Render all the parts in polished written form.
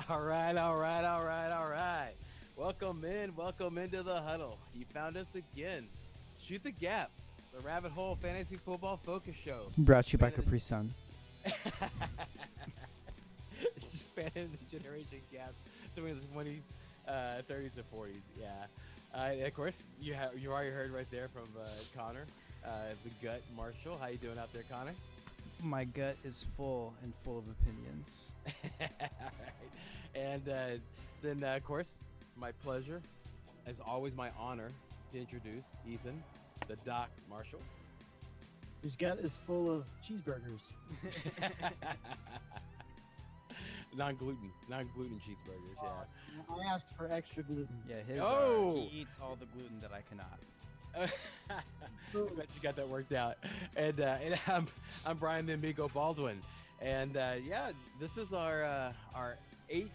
All right, all right, all right, all right. Welcome into the huddle. You found us again. Shoot the gap, the rabbit hole fantasy football focus show. Brought to you by Spanning Capri Sun. it's just spanning the generation gaps between the 20s, 30s, and 40s. Yeah. Of course, you already heard right there from Connor, the gut Marshall. How you doing out there, Connor? My gut is full and full of opinions. All right. And then, of course, it's my pleasure, as always, my honor to introduce Ethan, the Doc Marshall. His gut is full of cheeseburgers. non-gluten cheeseburgers. Yeah. I asked for extra gluten. Yeah, his. Oh! He eats all the gluten that I cannot. I bet you got that worked out. And I'm Brian the Amigo Baldwin, and yeah, this is our 8th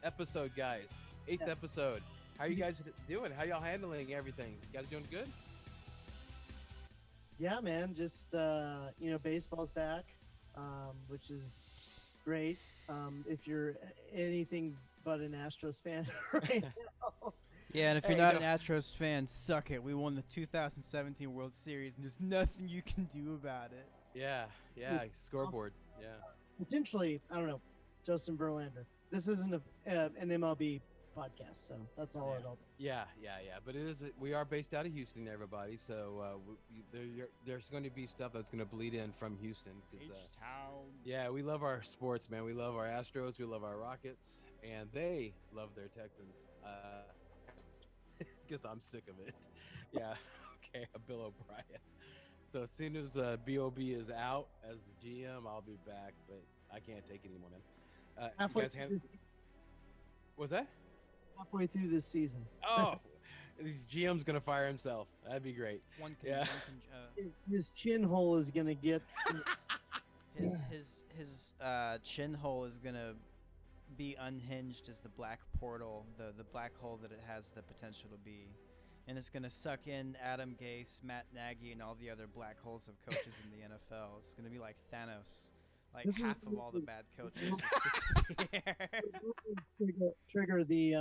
episode, guys. 8th episode. How are you guys doing? How y'all handling everything? You guys doing good? Yeah, man. Just baseball's back, which is great. If you're anything but an Astros fan right now. Yeah, and if you're not an Astros fan, suck it. We won the 2017 World Series, and there's nothing you can do about it. Yeah, scoreboard. Yeah. Potentially, I don't know, Justin Verlander. This isn't an MLB podcast, so that's all it'll be. Yeah. But it is. We are based out of Houston, everybody. So there's going to be stuff that's going to bleed in from Houston. H-Town. Yeah, we love our sports, man. We love our Astros. We love our Rockets, and they love their Texans. Because I'm sick of it. Yeah. Okay. Bill O'Brien. So as soon as B.O.B. is out as the GM, I'll be back. But I can't take it anymore, man. What's that? Halfway through this season. Oh, this GM's gonna fire himself. That'd be great. His chin hole is gonna get. His chin hole is gonna be unhinged as the black portal, the black hole that it has the potential to be, and it's gonna suck in Adam Gase, Matt Nagy, and all the other black holes of coaches in the NFL. It's gonna be like Thanos. Like half of all the bad coaches just disappear. Trigger the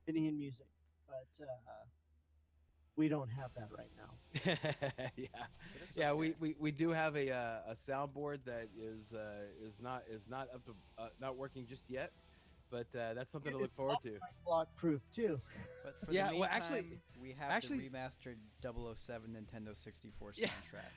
Indian music, but we don't have that right now. Yeah. We do have a soundboard that is not up to not working just yet, but that's something to look forward to. Block proof too. But for the meantime, we have the remastered 007 Nintendo 64 soundtrack.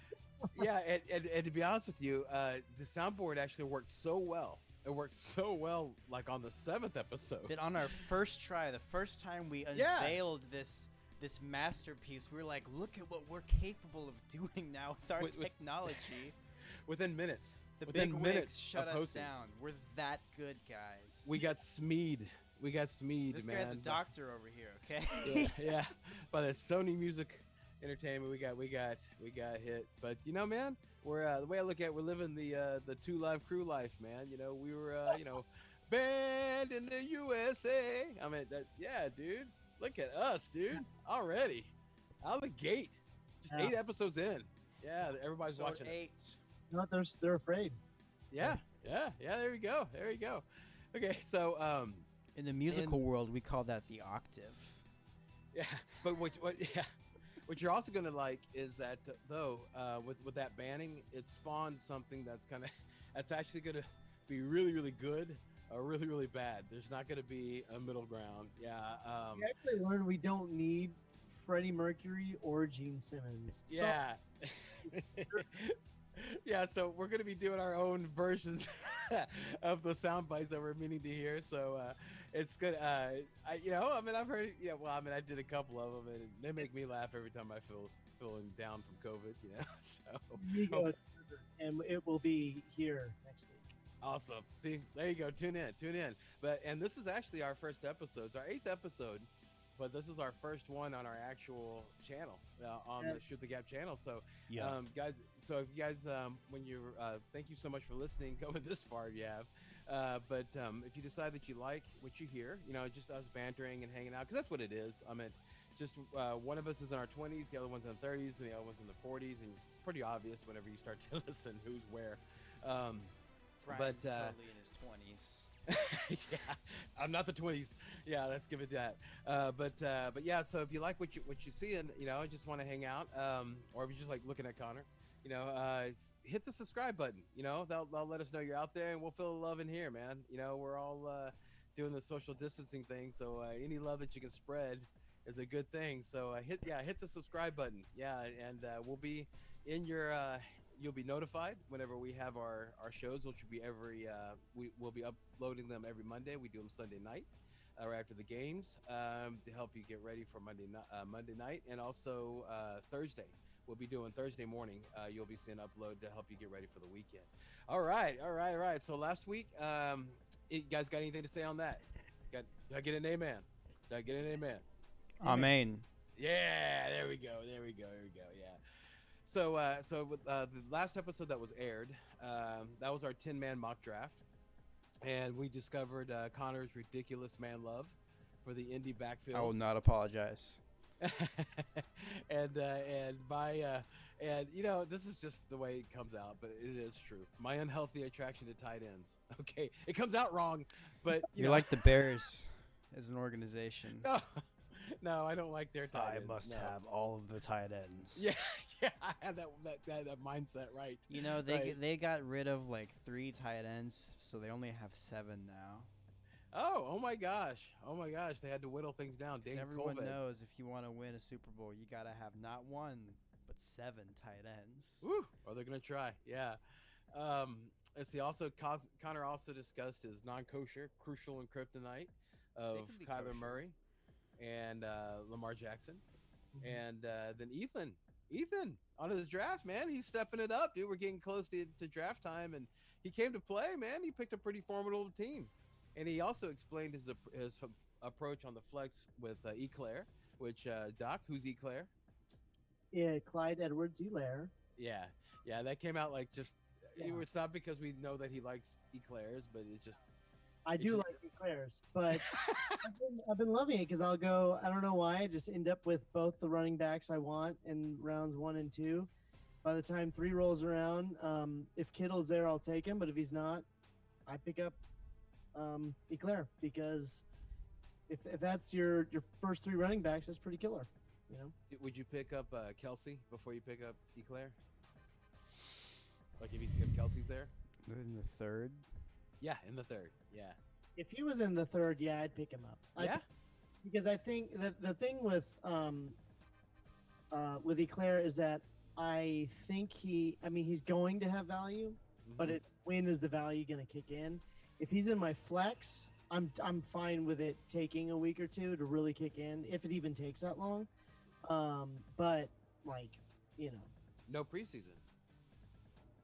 Yeah, and to be honest with you, the soundboard actually worked so well. It worked so well, like on the 7th episode. That on our first try, the first time we unveiled this masterpiece, we were like, look at what we're capable of doing now with our technology. Within minutes. Within big wigs shut us down. We're that good, guys. We got Smeed. This man. This guy's a doctor over here, okay? Yeah. By the Sony Music Entertainment, we got hit. But man, we're the way I look at it, we're living the 2 Live Crew life, man. We were banned in the USA. I mean dude. Look at us, dude. Already out of the gate. Just 8 episodes in. Yeah, everybody's watching 8. No, they're afraid. Yeah. There we go. Okay, so in the musical world, we call that the octave. Yeah, but what you're also gonna like is that with that banning, it spawned something that's actually gonna be really, really good or really, really bad. There's not gonna be a middle ground. Yeah. We actually learned we don't need Freddie Mercury or Gene Simmons. Yeah. Yeah, so we're gonna be doing our own versions of the sound bites that we're meaning to hear. So it's good. I've heard. I did a couple of them, and they make me laugh every time I feeling down from COVID. So. And it will be here next week. Awesome. See, there you go. Tune in. And this is actually our first episode. It's our 8th episode. But this is our first one on our actual channel, on the Shoot the Gap channel. So, guys, if you guys, when you're, thank you so much for listening, going this far, if you have. But if you decide that you like what you hear, just us bantering and hanging out, because that's what it is. I mean, just one of us is in our 20s, the other one's in the 30s, and the other one's in the 40s, and pretty obvious whenever you start to listen who's where. Brian's totally in his 20s. Yeah, I'm not the 20s. Yeah, let's give it that. But yeah, so if you like what you see, and just want to hang out, or if you just like looking at Connor, hit the subscribe button. They'll let us know you're out there, and we'll feel the love in here, man. We're all doing the social distancing thing, so any love that you can spread is a good thing. So hit the subscribe button. Yeah, and we'll be in your. You'll be notified whenever we have our shows, which will be we'll be uploading them every Monday. We do them Sunday night or after the games to help you get ready for Monday night, and also Thursday. We'll be doing Thursday morning. You'll be seeing upload to help you get ready for the weekend. All right. So last week, you guys got anything to say on that? Did I get an amen? Amen. Yeah, there we go. Yeah. So with the last episode that was aired, that was our 10-man mock draft, and we discovered Connor's ridiculous man love for the Indy backfield. I will not apologize. and this is just the way it comes out, but it is true. My unhealthy attraction to tight ends. Okay, it comes out wrong, but you're like the Bears as an organization. No, I don't like their tight ends. I must have all of the tight ends. Yeah, I have that mindset, right? They got rid of like 3 tight ends, so they only have 7 now. Oh my gosh! They had to whittle things down. Everyone knows if you want to win a Super Bowl, you gotta have not 1 but 7 tight ends. Woo! Or they're gonna try. Yeah. Let's see. Also, Connor also discussed his non-kosher, crucial, and kryptonite of Kyler Murray and Lamar Jackson, and then Ethan on his draft, man. He's stepping it up, dude. We're getting close to draft time, and he came to play, man. He picked a pretty formidable team, and he also explained his approach on the flex with Eclair, which Doc, who's Eclair? Yeah, Clyde Edwards-Helaire. Yeah, that came out like just. Yeah. It's not because we know that he likes Eclairs, but it just. I do like Eclairs, but I've been loving it because I'll go. I don't know why. I just end up with both the running backs I want in rounds 1 and 2. By the time 3 rolls around, if Kittle's there, I'll take him. But if he's not, I pick up Eclair, because if that's your first 3 running backs, that's pretty killer. Would you pick up Kelsey before you pick up Eclair? Like if Kelsey's there? In the 3rd? Yeah, in the 3rd. Yeah. If he was in the 3rd, yeah, I'd pick him up. Because I think the thing with Eclair is that I think he's going to have value, but when is the value going to kick in? If he's in my flex, I'm fine with it taking a week or 2 to really kick in, if it even takes that long. But no preseason.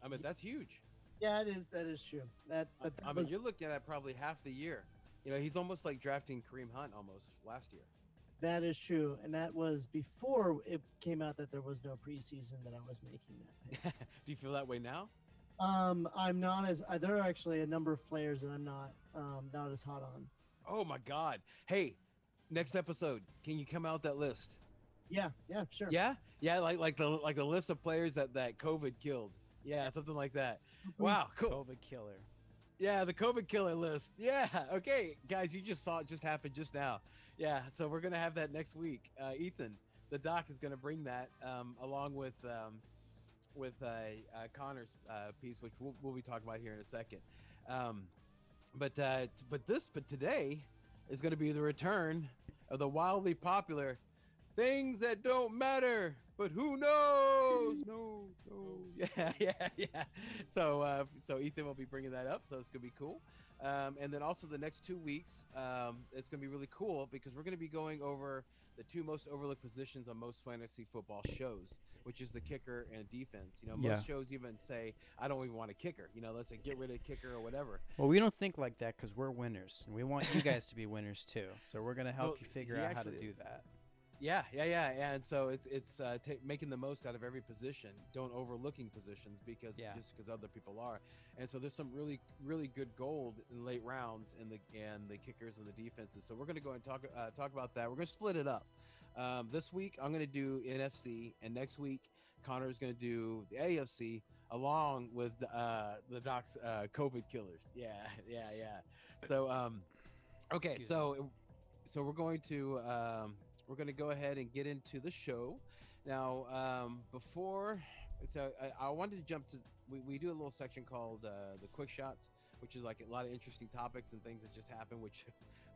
I mean, that's huge. Yeah, it is. That is true. You're looking at probably half the year. He's almost like drafting Kareem Hunt almost last year. That is true, and that was before it came out that there was no preseason that I was making that pick. Do you feel that way now? I'm not as. There are actually a number of players that I'm not as hot on. Oh my God! Hey, next episode, can you come out with that list? Yeah, sure. Yeah, like the list of players that COVID killed. Yeah, something like that. Wow, cool. COVID killer. Yeah, the COVID killer list. Yeah, okay, guys, you just saw it just happen just now. Yeah, so we're gonna have that next week. Ethan, the doc, is gonna bring that along with Connor's piece, which we'll be talking about here in a second. But today is gonna be the return of the wildly popular Things That Don't Matter, but who knows? No. Yeah. So Ethan will be bringing that up, so it's gonna be cool. And then also the next 2 weeks, it's gonna be really cool because we're gonna be going over the 2 most overlooked positions on most fantasy football shows, which is the kicker and defense. Most shows even say, I don't even want a kicker. Let's say get rid of kicker or whatever. Well, we don't think like that because we're winners, and we want you guys to be winners too. So we're gonna help you figure out how to do that. Yeah, and so it's making the most out of every position. Don't overlooking positions because other people are, and so there's some really really good gold in late rounds in the kickers and the defenses. So we're gonna go and talk about that. We're gonna split it up. This week I'm gonna do NFC, and next week Connor's gonna do the AFC. along with the Doc's COVID killers. Yeah, yeah. So okay, so we're going to go ahead and get into the show now. Before, so I wanted to jump to we do a little section called the quick shots, which is like a lot of interesting topics and things that just happened, which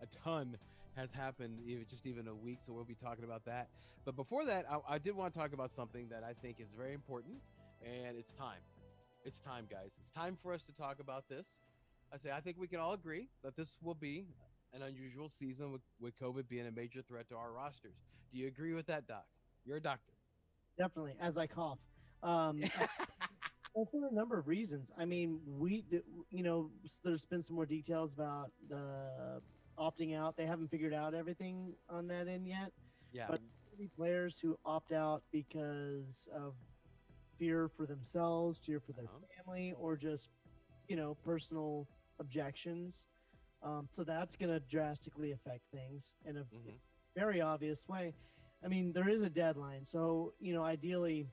a ton has happened even a week. So we'll be talking about that. But before that, I did want to talk about something that I think is very important, and it's time. It's time, guys. It's time for us to talk about this. I think we can all agree that this will be an unusual season with COVID being a major threat to our rosters. Do you agree with that, Doc? You're a doctor. Definitely, as I cough. Well, for a number of reasons. I mean, there's been some more details about the opting out. They haven't figured out everything on that end yet. Yeah. But players who opt out because of fear for themselves, fear for their family, or just, personal objections. So that's going to drastically affect things in a very obvious way. I mean, there is a deadline. So, ideally,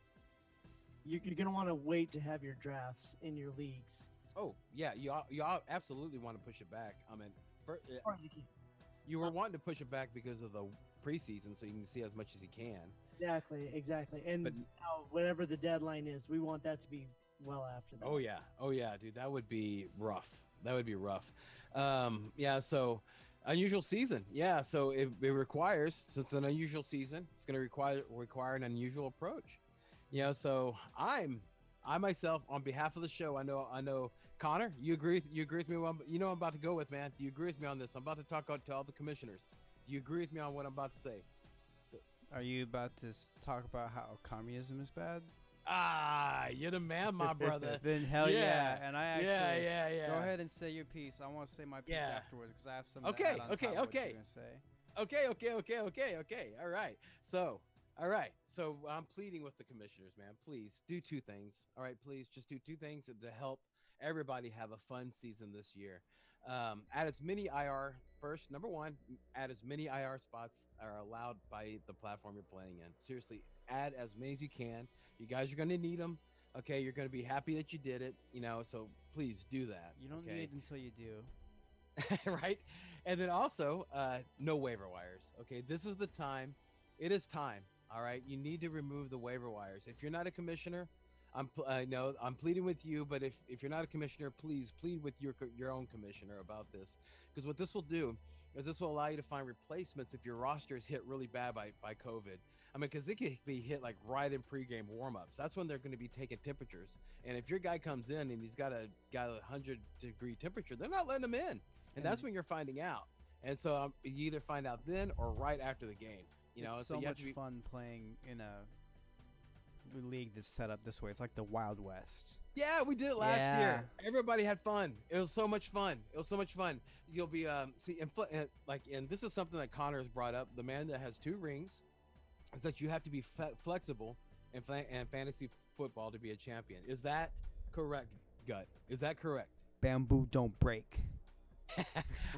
you're going to want to wait to have your drafts in your leagues. Oh, yeah. You absolutely want to push it back. I mean, as far as you can. You were wanting to push it back because of the preseason, so you can see as much as you can. Exactly. And now, whatever the deadline is, we want that to be well after that. Oh yeah, dude, that would be rough. Yeah, so unusual season. Yeah, so it requires, since it's an unusual season, it's going to require an unusual approach. So I myself, on behalf of the show, I know Connor, you agree with me? I'm about to go with, man. Do you agree with me on this? I'm about to talk to all the commissioners. Do you agree with me on what I'm about to say? Are you about to talk about how communism is bad? You're the man, my brother. Then hell yeah. And I actually yeah. Go ahead and say your piece. I want to say my piece afterwards because I have some. Okay. What you're gonna say. Okay. All right. So I'm pleading with the commissioners, man. Please do two things. All right, please just do two things to help everybody have a fun season this year. Add as many IR first. Number one, add as many IR spots are allowed by the platform you're playing in. Seriously, add as many as you can. You guys are going to need them. Okay, you're going to be happy that you did it. So please do that. You don't need it until you do. Right? And then also, no waiver wires. Okay, this is the time. It is time. All right, you need to remove the waiver wires. If you're not a commissioner, I'm pleading with you, but if you're not a commissioner, please plead with your own commissioner about this, because what this will do is this will allow you to find replacements if your roster is hit really bad by COVID. I mean, because it could be hit like right in pregame warmups. That's when they're going to be taking temperatures, and if your guy comes in and he's got a 100-degree temperature, they're not letting him in, and that's when you're finding out. And so you either find out then or right after the game. It's so much fun playing in a league that's set up this way. It's like the Wild West. Yeah, we did it last year. Everybody had fun. It was so much fun. You'll be and this is something that Connor has brought up. The man that has 2 rings is that you have to be flexible in fantasy football to be a champion. Is that correct, Gut? Is that correct? Bamboo don't break.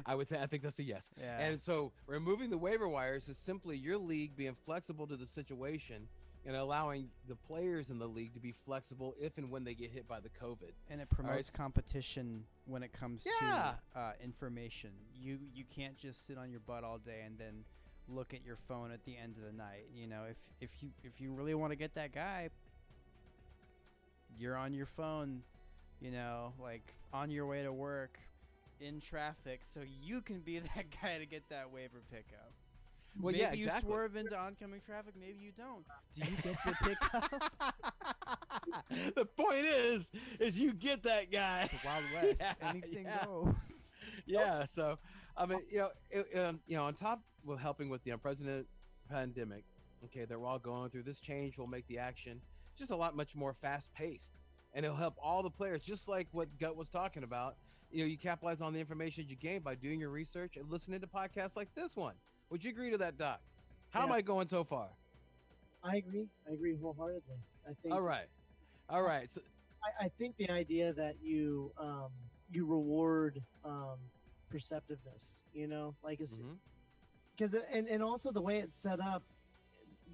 I think that's a yes. Yeah. And so removing the waiver wires is simply your league being flexible to the situation and allowing the players in the league to be flexible if and when they get hit by the COVID. And it promotes competition when it comes to information. You can't just sit on your butt all day and then look at your phone at the end of the night. If you really want to get that guy, you're on your phone, like on your way to work, in traffic, so you can be that guy to get that waiver pickup. Well, maybe yeah, exactly. You swerve into oncoming traffic, maybe you don't. Do you get the pickup? The point is you get that guy. The Wild West. Anything goes. Yeah. So, I mean, on top of helping with the unprecedented pandemic, okay, that we're all going through, this change will make the action just a lot much more fast-paced, and it'll help all the players, just like what Gut was talking about. You capitalize on the information you gain by doing your research and listening to podcasts like this one. Would you agree to that, Doc? How am I going so far? I agree wholeheartedly. I think. All right. So, I think the idea that you reward perceptiveness, like it's because and also the way it's set up,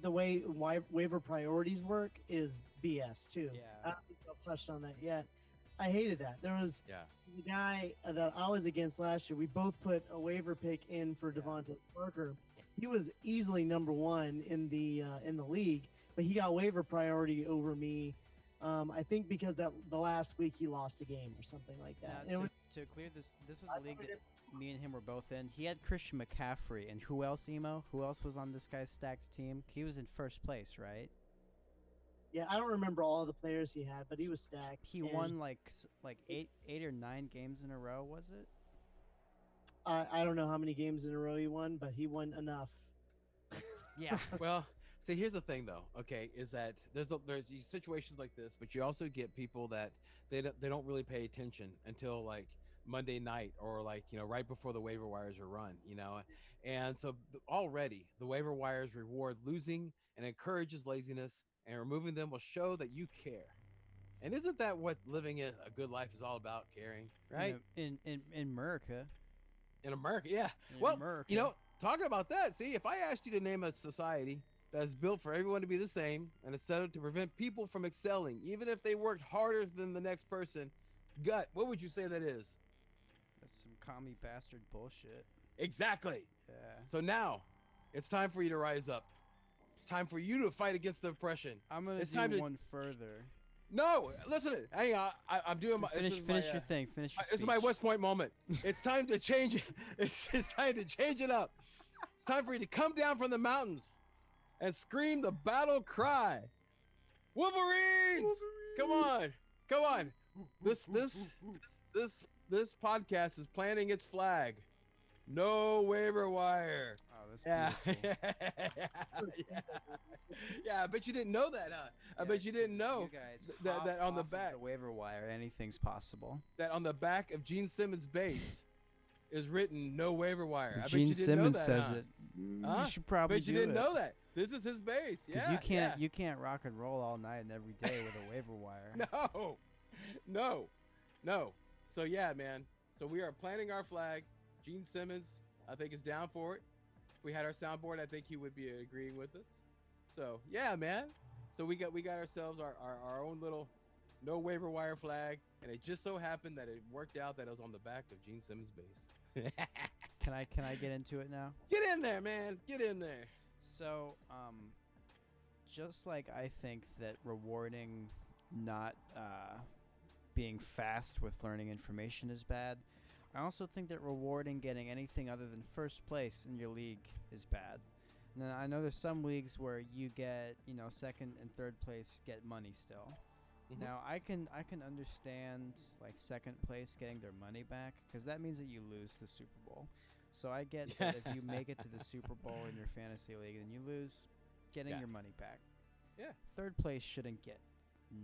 the way waiver priorities work is BS too. Yeah. Of touched on that yet. I hated that. There was Yeah. the guy that I was against last year. We both put a waiver pick in for Devontae Parker. He was easily number one in the league, but he got waiver priority over me. I think because the last week he lost a game or something like that. Now, to clear this was a league that me and him were both in. He had Christian McCaffrey, and who else, Emo? Who else was on this guy's stacked team? He was in first place, right? Yeah, I don't remember all the players he had, but he was stacked. He won like 8 or 9 games in a row, was it? I don't know how many games in a row he won, but he won enough. Yeah. Well, see, here's the thing, though. Okay, is that there's these situations like this, but you also get people that they don't really pay attention until like Monday night or like right before the waiver wires are run. And so already the waiver wires reward losing and encourages laziness, and removing them will show that you care. And isn't that what living a good life is all about? Caring, right? In America. In America, yeah. In Well, America. talking about that, see, if I asked you to name a society that's built for everyone to be the same and is set up to prevent people from excelling, even if they worked harder than the next person, what would you say that is? That's some commie bastard bullshit. Exactly. Yeah. So now, it's time for you to rise up. It's time for you to fight against the oppression. I'm gonna do one further. No, listen. Hang on. I'm doing my. Finish your thing. Finish your This is my West Point moment. It's time to change it. It's time to change it up. It's time for you to come down from the mountains and scream the battle cry. Wolverines! Come on. This podcast is planting its flag. No waiver wire. Oh, that's beautiful. Yeah, I bet you didn't know that, huh? I bet you didn't know you guys that on the off back, of the waiver wire, anything's possible. that on the back of Gene Simmons' base is written "No waiver wire." I bet Gene you didn't Simmons know that, says huh? it. Huh? You should probably Bet you do didn't it. know that. This is his base. Yeah, you can't rock and roll all night and every day with a waiver wire. No. So yeah, man. So we are planting our flag. Gene Simmons, I think, is down for it. If we had our soundboard, I think he would be agreeing with us. So yeah, man. So we got ourselves our own little no waiver wire flag, and it just so happened that it worked out that it was on the back of Gene Simmons' base. Can I get into it now? Get in there, man. Get in there. So, just like I think that rewarding not being fast with learning information is bad, I also think that rewarding getting anything other than first place in your league is bad. Now, I know there's some leagues where you get, second and third place get money still. Mm-hmm. Now, I can understand like second place getting their money back because that means that you lose the Super Bowl. So I get that if you make it to the Super Bowl in your fantasy league and you lose, getting your money back. Yeah. Third place shouldn't get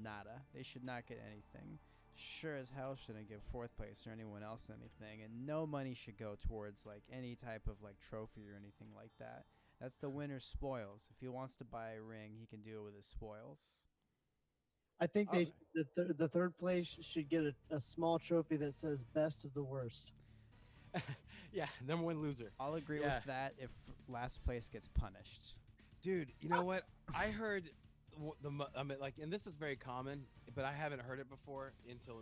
nada. They should not get anything. Sure as hell shouldn't give fourth place or anyone else anything, and no money should go towards like any type of like trophy or anything like that. That's the winner's spoils. If he wants to buy a ring, he can do it with his spoils. I think the third place should get a small trophy that says best of the worst. Yeah, number one loser. I'll agree with that if last place gets punished. Dude, you know what? I heard and this is very common, but I haven't heard it before until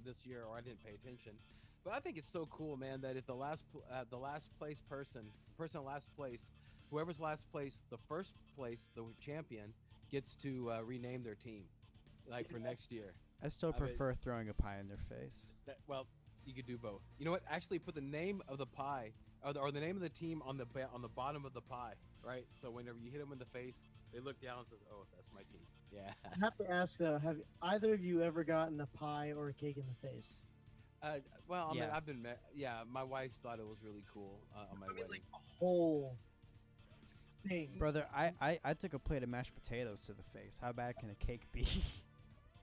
this year, or I didn't pay attention. But I think it's so cool, man, that if the last place person in last place, whoever's last place, the first place, the champion, gets to rename their team, like for next year. I still prefer throwing a pie in their face. Well, you could do both. You know what? Actually, put the name of the pie or the name of the team on the bottom of the pie, right? So whenever you hit them in the face, they look down and says, "Oh, that's my team." Yeah. I have to ask though, have either of you ever gotten a pie or a cake in the face? Well, I mean, Yeah. I've been my wife thought it was really cool on my wedding. Like a whole thing. Brother, I took a plate of mashed potatoes to the face. How bad can a cake be?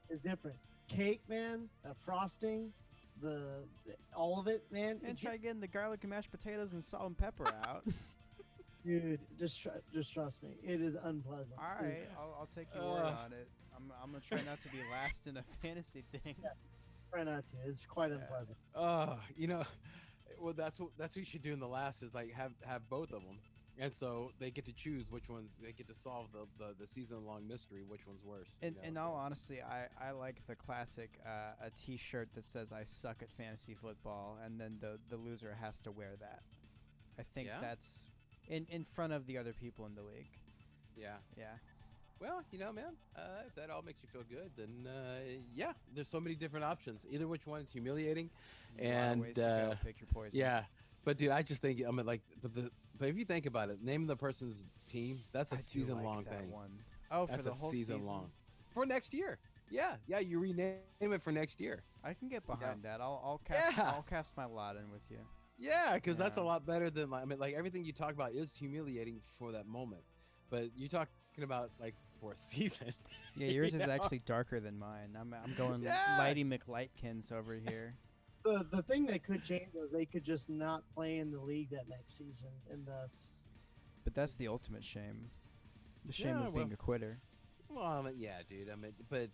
It's different. Cake, man, frosting, all of it, man. And try getting the garlic and mashed potatoes and salt and pepper out. Dude, just trust me. It is unpleasant. All right, I'll take your word on it. I'm gonna try not to be last in a fantasy thing. Yeah. Try not to. It's quite unpleasant. Well, that's what you should do in the last is like have both of them. And so they get to choose which ones they get to solve the season long mystery. Which one's worse? In all honesty, I like the classic a T-shirt that says "I suck at fantasy football," and then the loser has to wear that. I think that's in front of the other people in the league. Yeah. Yeah. Well, man, if that all makes you feel good, then yeah, there's so many different options. Either which one is humiliating, and ways to go. Pick your poison. Yeah, but dude, I just think but if you think about it, name the person's team. That's a season-long thing. One. Oh, that's for the whole season long. For next year. Yeah, you rename it for next year. I can get behind that. I'll cast my lot in with you. Yeah, because that's a lot better than like everything you talk about is humiliating for that moment, but you're talking about like for a season. Yeah, yours is actually darker than mine. I'm going Lighty McLightkins over here. The thing that could change was they could just not play in the league that next season, and thus. But that's the ultimate shame. The shame of being a quitter. Well, yeah, dude. But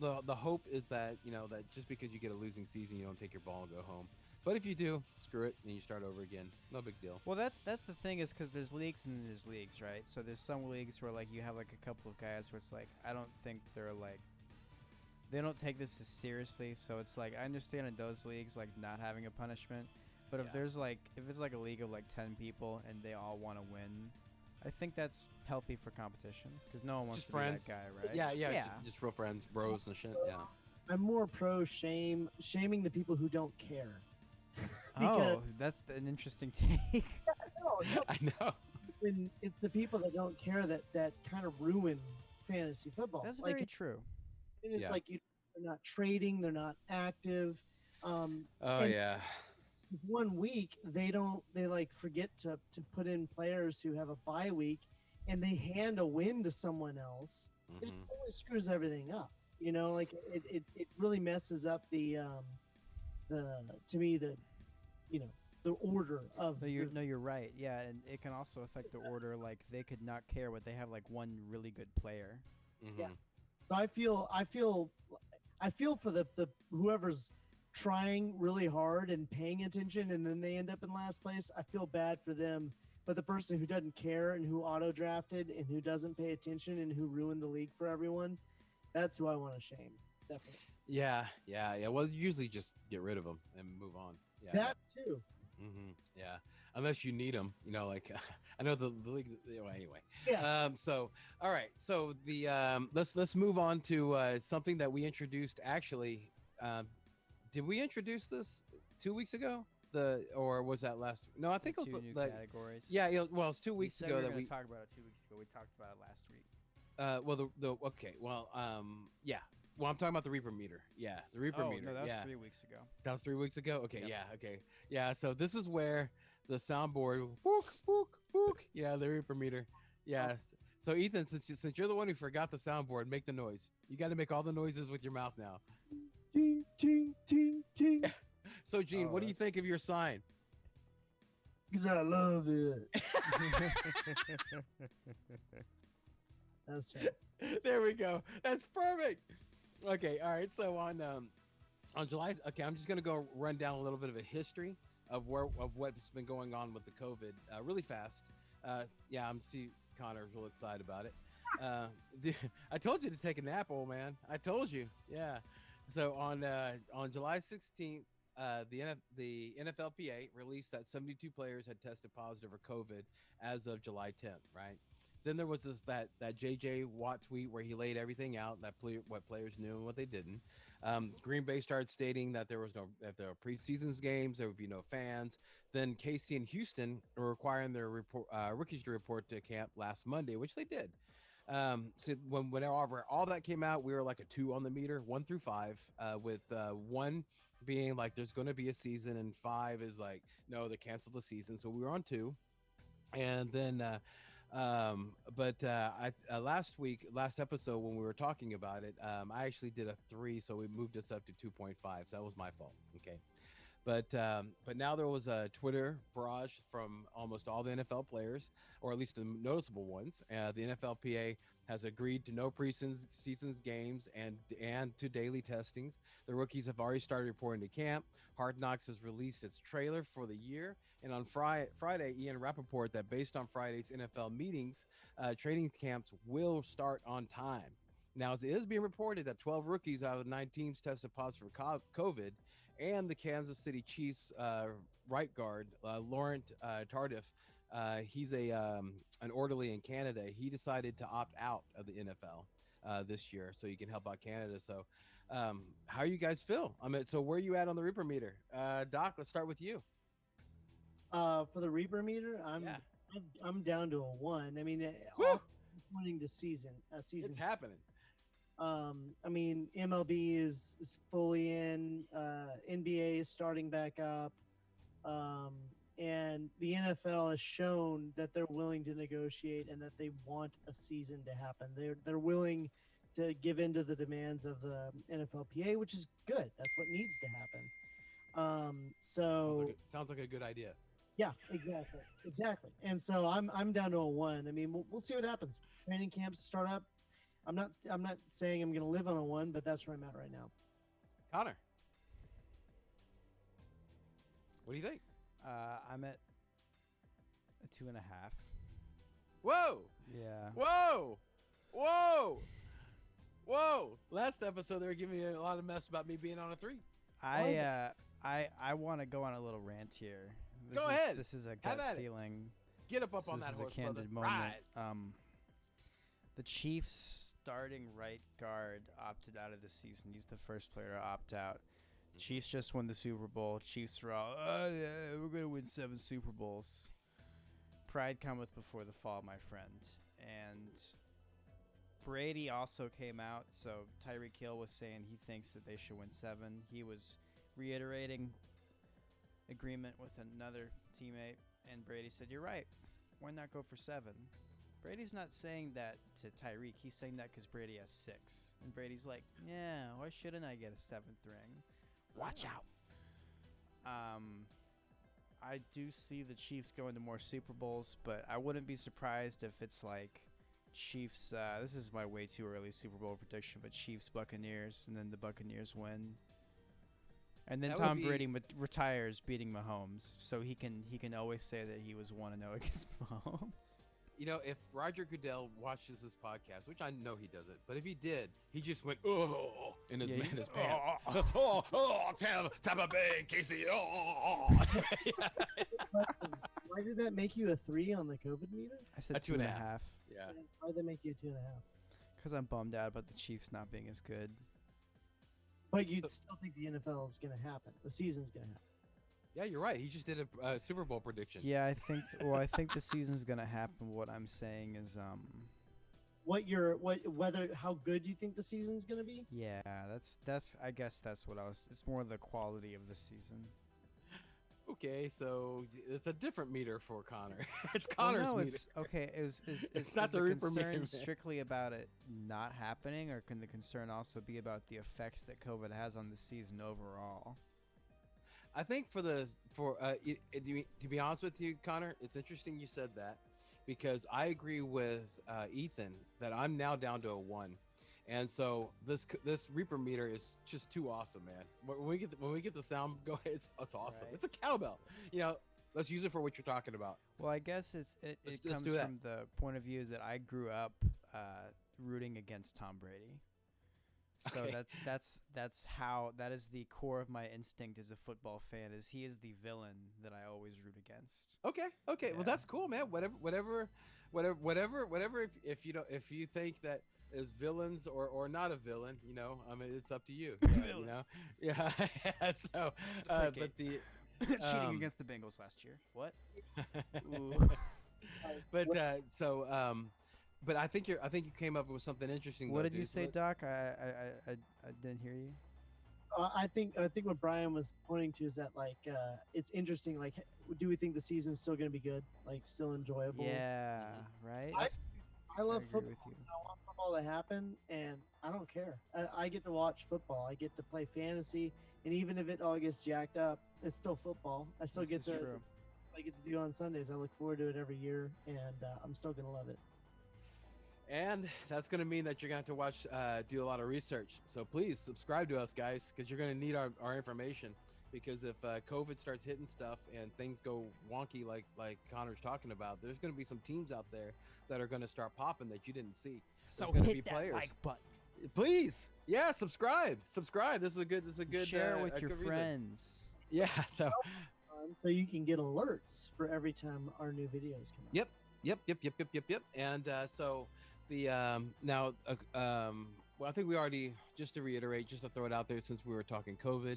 the hope is that that just because you get a losing season, you don't take your ball and go home. But if you do, screw it, and you start over again. No big deal. Well, that's the thing is because there's leagues and there's leagues, right? So there's some leagues where like you have like a couple of guys where it's like I don't think they're like they don't take this as seriously. So it's like I understand in those leagues like not having a punishment, but if it's like a league of like 10 people and they all want to win, I think that's healthy for competition because no one wants just to friends. be that guy, right? Yeah. Just real friends, bros and shit. Yeah. I'm more pro shaming the people who don't care. Oh, that's an interesting take. No. I know. And it's the people that don't care that kind of ruin fantasy football. That's very true. It's like they're not trading, they're not active. Yeah. 1 week they like forget to put in players who have a bye week, and they hand a win to someone else. Mm-hmm. It totally screws everything up. Like it really messes up the order of. No, you're right. Yeah, and it can also affect the order. Like they could not care what they have like one really good player. Mm-hmm. Yeah. So I feel for the whoever's trying really hard and paying attention, and then they end up in last place. I feel bad for them. But the person who doesn't care and who auto drafted and who doesn't pay attention and who ruined the league for everyone, that's who I want to shame. Definitely. Yeah. Well, usually just get rid of them and move on. Yeah. That too. Mm-hmm. Yeah. Unless you need them, like I know the league. Anyway. Yeah. So all right. So the let's move on to something that we introduced. Actually, did we introduce this 2 weeks ago? Or was that last week? No, I think it was new categories. Yeah. Well, it's 2 weeks ago that we talked about it 2 weeks ago. We talked about it last week. Yeah. Well, I'm talking about the Reaper meter. Yeah, the Reaper meter. No, that was 3 weeks ago. That was 3 weeks ago? Okay, Yep. yeah, okay. Yeah, so this is where the soundboard, book, book, book. Yeah, the Reaper meter. Yeah. Oh. So, Ethan, since you're the one who forgot the soundboard, make the noise. You got to make all the noises with your mouth now. Ting, ting, ting, ting. So, Gene, what do you think of your sign? Because I love it. That's right. There we go. That's perfect. Okay, all right. So on July, okay, I'm just gonna go run down a little bit of a history of what's been going on with the COVID really fast. Yeah, see Connor's real excited about it. I told you to take a nap, old man. I told you. Yeah. So on July 16th, the NFLPA released that 72 players had tested positive for COVID as of July 10th. Right. Then there was that JJ Watt tweet where he laid everything out, what players knew and what they didn't. Green Bay started stating that if there were preseason games, there would be no fans. Then Casey and Houston were requiring their rookies to report to camp last Monday, which they did. So whenever all that came out, we were like a 2 on the meter, 1 through 5, with 1 being like there's going to be a season, and 5 is like no, they canceled the season. So we were on 2, and then. Last episode when we were talking about it, I actually did a 3, so we moved us up to 2.5. So that was my fault. Okay. But now there was a Twitter barrage from almost all the NFL players, or at least the noticeable ones. The NFLPA has agreed to no preseason games and to daily testings. The rookies have already started reporting to camp. Hard Knocks has released its trailer for the year, and on Friday, Ian Rappaport that based on Friday's NFL meetings, training camps will start on time. Now, it is being reported that 12 rookies out of 9 teams tested positive for COVID, and the Kansas City Chiefs right guard, Laurent Tardif, he's an orderly in Canada. He decided to opt out of the NFL this year so he can help out Canada. So how you guys feel? I mean, so where are you at on the Reaper meter? Doc, let's start with you. For the Reaper meter, I'm down to a 1. I mean, all pointing to season. It's happening. I mean, MLB is fully in. NBA is starting back up, and the NFL has shown that they're willing to negotiate and that they want a season to happen. They're willing to give in to the demands of the NFLPA, which is good. That's what needs to happen. Sounds like a good idea. Yeah, exactly. And so I'm down to a 1. I mean, we'll see what happens. Training camps start up. I'm not saying I'm going to live on a 1, but that's where I'm at right now. Connor, what do you think? I'm at a 2.5. Whoa! Yeah. Whoa! Last episode they were giving me a lot of mess about me being on a 3. I want to go on a little rant here. Go ahead. This is a gut feeling. Get up on that horse, This is a candid brother. moment. Right. The Chiefs starting right guard opted out of the season. He's the first player to opt out. The Chiefs just won the Super Bowl. Chiefs are all, oh yeah, we're gonna win 7 Super Bowls. Pride cometh before the fall, my friend. And Brady also came out. So Tyreek Hill was saying he thinks that they should win 7. He was reiterating agreement with another teammate, and Brady said, "You're right. Why not go for 7?" Brady's not saying that to Tyreek. He's saying that because Brady has 6. And Brady's like, yeah, why shouldn't I get a 7th ring? Watch out. I do see the Chiefs going to more Super Bowls, but I wouldn't be surprised if it's like Chiefs. This is my way too early Super Bowl prediction, but Chiefs, Buccaneers, and then the Buccaneers win. And then Tom Brady retires beating Mahomes, so he can always say that he was 1-0 against Mahomes. You know, if Roger Goodell watches this podcast, which I know he doesn't, but if he did, he just went, oh, in his pants. Tampa Bay, Casey, oh. Why did that make you a 3 on the COVID meter? I said 2.5. Yeah. Why did that make you a 2.5? Because I'm bummed out about the Chiefs not being as good. But you still think the NFL is going to happen. The season's going to happen. Yeah, you're right. He just did a Super Bowl prediction. Yeah, I think. Well, I think the season's gonna happen. What I'm saying is, how good you think the season's gonna be? Yeah, that's. I guess that's what I was. It's more the quality of the season. Okay, so it's a different meter for Connor. It's Connor's meter. It's okay. It's not the Reaper concern meter, strictly about it not happening, or can the concern also be about the effects that COVID has on the season overall? I think to be honest with you, Connor, it's interesting you said that, because I agree with Ethan that I'm now down to a 1, and so this Reaper meter is just too awesome, man. When we get the sound going, it's awesome. Right. It's a cowbell. You know, let's use it for what you're talking about. Well, I guess it comes from the point of view that I grew up rooting against Tom Brady. So okay. that is the core of my instinct as a football fan, is he is the villain that I always root against. Okay. Yeah. Well, that's cool, man. Whatever. If you think that is villains or not a villain, you know, I mean, it's up to you. You know, yeah. So, but the cheating against the Bengals last year. What? But I think you came up with something interesting. What did you say, Doc? I didn't hear you. I think what Brian was pointing to is that it's interesting. Like, do we think the season's still going to be good? Like, still enjoyable? Yeah, right. I love football. I want football to happen, and I don't care. I get to watch football. I get to play fantasy. And even if it all gets jacked up, it's still football. I still get to I get to do on Sundays. I look forward to it every year, and I'm still gonna love it. And that's going to mean that you're going to have to do a lot of research. So please subscribe to us, guys, because you're going to need our information. Because if COVID starts hitting stuff and things go wonky like Connor's talking about, there's going to be some teams out there that are going to start popping that you didn't see. So hit that like button. Please, yeah, subscribe. This is a good. Share with your friends. Yeah, so you can get alerts for every time our new videos come out. Yep. And so the now well, I think we already, just to reiterate, just to throw it out there, since we were talking COVID,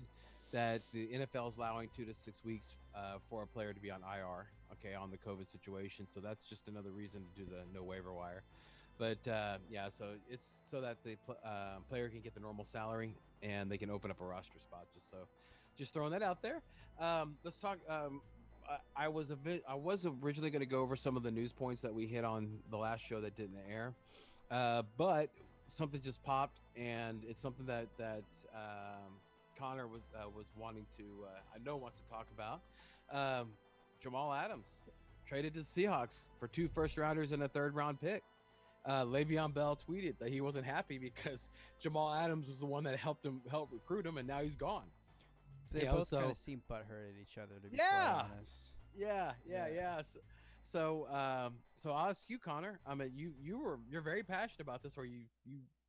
that the NFL is allowing 2 to 6 weeks for a player to be on IR, okay, on the COVID situation. So that's just another reason to do the no waiver wire. But yeah, so it's so that the player can get the normal salary and they can open up a roster spot. Just throwing that out there. Let's talk. I was originally going to go over some of the news points that we hit on the last show that didn't air, but something just popped, and it's something that Connor was wanting to wants to talk about. Jamal Adams traded to the Seahawks for 2 first-rounders and a 3rd-round pick. Le'Veon Bell tweeted that he wasn't happy because Jamal Adams was the one that helped recruit him, and now he's gone. They both kind of seem butthurt at each other, to be quite honest. Yeah. So I'll ask you, Connor. I mean, you're very passionate about this, or you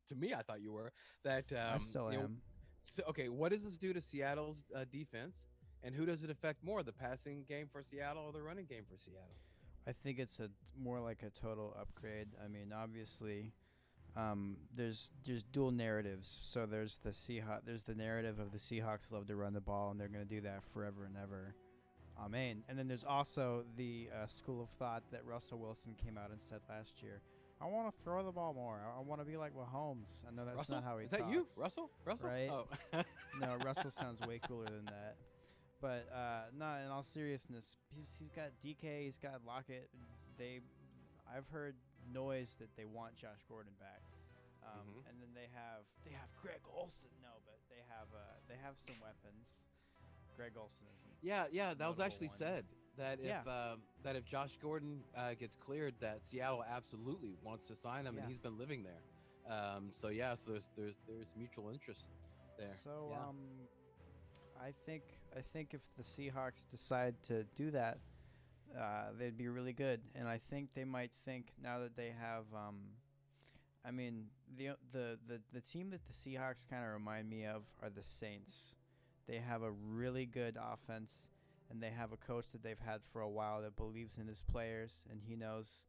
to me, I thought you were. That I still am. So, okay, what does this do to Seattle's defense, and who does it affect more, the passing game for Seattle or the running game for Seattle? I think it's more like a total upgrade. I mean, obviously, there's dual narratives. So there's the narrative of the Seahawks love to run the ball, and they're going to do that forever and ever. Amen. And then there's also the school of thought that Russell Wilson came out and said last year. I want to throw the ball more. I want to be like Mahomes. I know that's Russell? not how he talks. Is that you, Russell? Right? Oh. No, Russell sounds way cooler than that. But no, in all seriousness, he's got DK, he's got Lockett. I've heard noise that they want Josh Gordon back, and then they have Greg Olsen. No, but they have some weapons. Greg Olsen isn't. Yeah, that was actually one. said that if Josh Gordon gets cleared, that Seattle absolutely wants to sign him, and he's been living there. So there's mutual interest there. So I think if the Seahawks decide to do that, they'd be really good. And I think they might think, now that they have, I mean, the team that the Seahawks kind of remind me of are the Saints. They have a really good offense, and they have a coach that they've had for a while that believes in his players, and he knows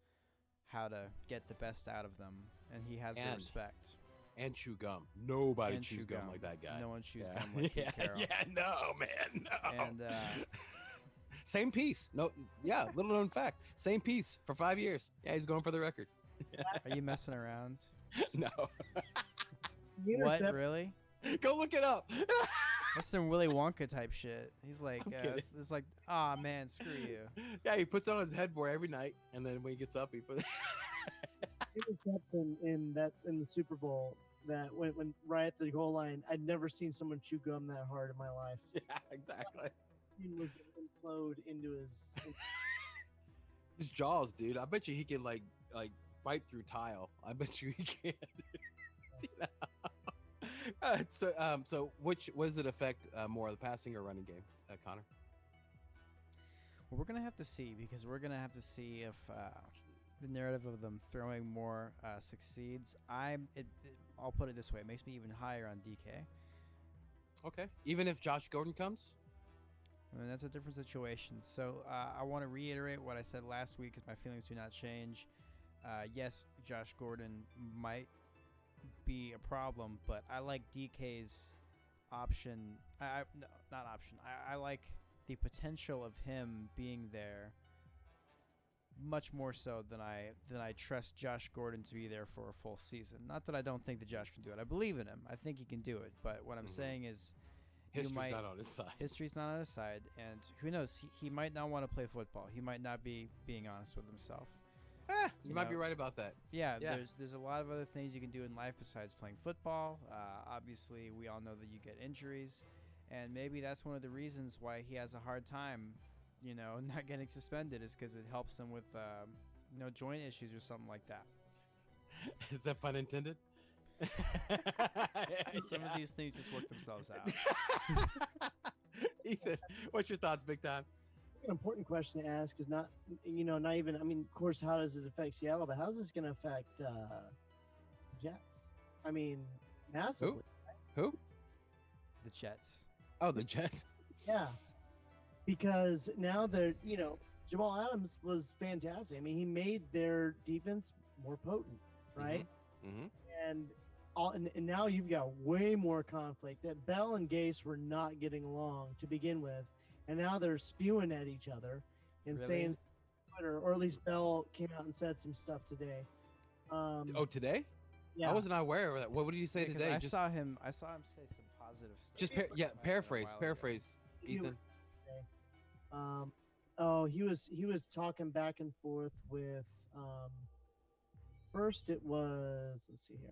how to get the best out of them, and he has their respect. And chew gum. Nobody chews gum like that guy. No one chews gum like Pete Carroll. No, man, no. And same piece. No, little known fact. Same piece for 5 years. Yeah, he's going for the record. Are you messing around? No. What, really? Go look it up. That's some Willy Wonka type shit. He's like, it's like, man, screw you. Yeah, he puts on his headboard every night, and then when he gets up, he puts. Interception in the Super Bowl that when right at the goal line, I'd never seen someone chew gum that hard in my life. Yeah, exactly. He was going to implode into his jaws, dude. I bet you he can like bite through tile. I bet you he can. You know? So which does it affect more, the passing or running game, Connor? Well, we're gonna have to see, because we're gonna have to see if the narrative of them throwing more succeeds. I'll put it this way: it makes me even higher on DK. Okay, even if Josh Gordon comes. I mean, that's a different situation. So I want to reiterate what I said last week, because my feelings do not change. Yes, Josh Gordon might be a problem, but I like DK's option. Not option. I like the potential of him being there much more so than I trust Josh Gordon to be there for a full season. Not that I don't think that Josh can do it. I believe in him. I think he can do it. But what I'm saying is, history's not on his side. History's not on his side, and who knows? He might not want to play football. He might not be being honest with himself. You might be right about that. Yeah, there's a lot of other things you can do in life besides playing football. Obviously, we all know that you get injuries, and maybe that's one of the reasons why he has a hard time, not getting suspended, is because it helps him with joint issues or something like that. Is that pun intended? Some of these things just work themselves out. Ethan, what's your thoughts, big time? An important question to ask is not even, I mean, of course, how does it affect Seattle, but how's this going to affect Jets? I mean, massively. Who? The Jets. Oh, the Jets. Yeah, because now they're, Jamal Adams was fantastic. I mean, he made their defense more potent, right? Mm-hmm. And now you've got way more conflict. That Bell and Gase were not getting along to begin with, and now they're spewing at each other and saying Twitter, or at least Bell came out and said some stuff today. Today? Yeah. I wasn't aware of that. What did you say today? I saw him say some positive stuff. Just paraphrase, Ethan. He was talking back and forth with first it was, let's see here.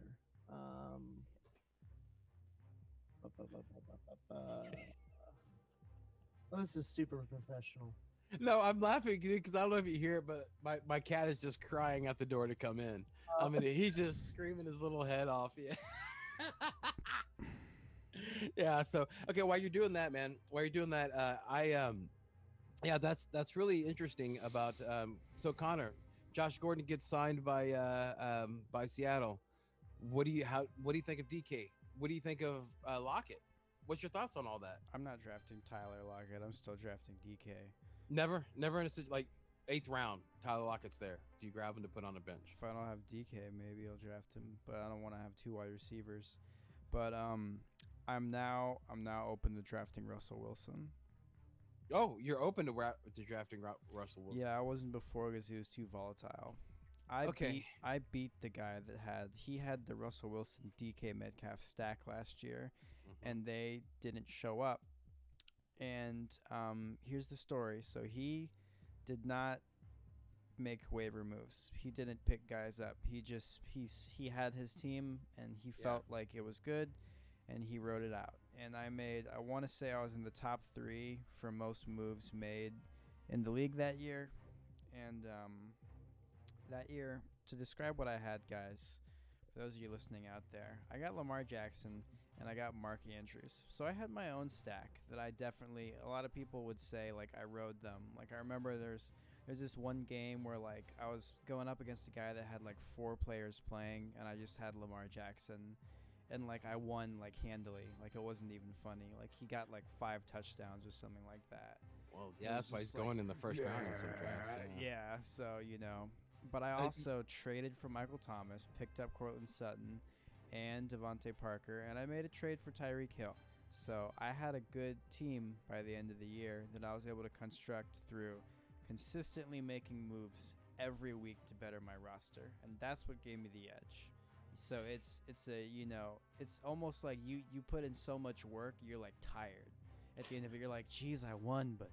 This is super professional. No, I'm laughing because I don't know if you hear it, but my cat is just crying at the door to come in. I mean, he's just screaming his little head off. Yeah. Yeah. So, okay, while you're doing that, man, yeah, that's really interesting about. So Connor, Josh Gordon gets signed by Seattle. What do you think of DK? What do you think of Lockett? What's your thoughts on all that? I'm not drafting Tyler Lockett. I'm still drafting DK. Never in a like 8th round, Tyler Lockett's there. Do you grab him to put on a bench? If I don't have DK, maybe I'll draft him, but I don't want to have 2 wide receivers. But I'm now open to drafting Russell Wilson. Oh, you're open to drafting Russell Wilson? Yeah, I wasn't before because he was too volatile. I beat the guy that had the Russell Wilson DK Metcalf stack last year, and they didn't show up. And here's the story. So he did not make waiver moves. He didn't pick guys up. He had his team, and he felt like it was good, and he wrote it out. And I want to say I was in the top 3 for most moves made in the league that year. And that year, to describe what I had, guys, for those of you listening out there, I got Lamar Jackson and I got Mark Andrews. So I had my own stack that a lot of people would say, like, I rode them. Like, I remember there's this one game where, like, I was going up against a guy that had, like, 4 players playing, and I just had Lamar Jackson. And, like, I won, like, handily. Like, it wasn't even funny. Like, he got, like, 5 touchdowns or something like that. Well, yeah, that's why he's going in the first round in some drafts. Yeah, so, But I also traded for Michael Thomas, picked up Cortland Sutton and Devontae Parker, and I made a trade for Tyreek Hill. So I had a good team by the end of the year that I was able to construct through consistently making moves every week to better my roster, and that's what gave me the edge. So it's almost like you put in so much work, you're like tired. At the end of it, you're like, geez, I won, but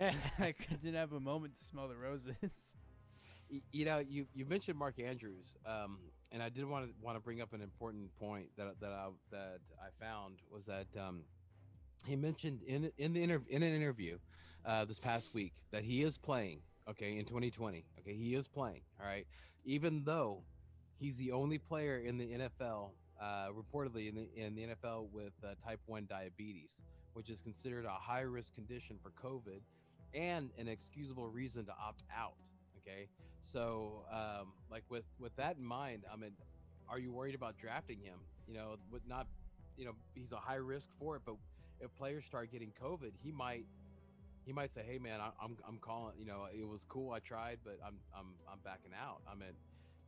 I didn't have a moment to smell the roses. You mentioned Mark Andrews, and I did want to bring up an important point that I found was that he mentioned in an interview this past week that he is playing, okay, in 2020. Okay, he is playing, all right, even though he's the only player in the NFL, reportedly in the NFL with type 1 diabetes, which is considered a high risk condition for COVID and an excusable reason to opt out. Okay, so like with that in mind, I mean, are you worried about drafting him? With not, he's a high risk for it, but if players start getting COVID, he might say, hey man, I'm calling. It was cool, I tried, but I'm backing out. I mean,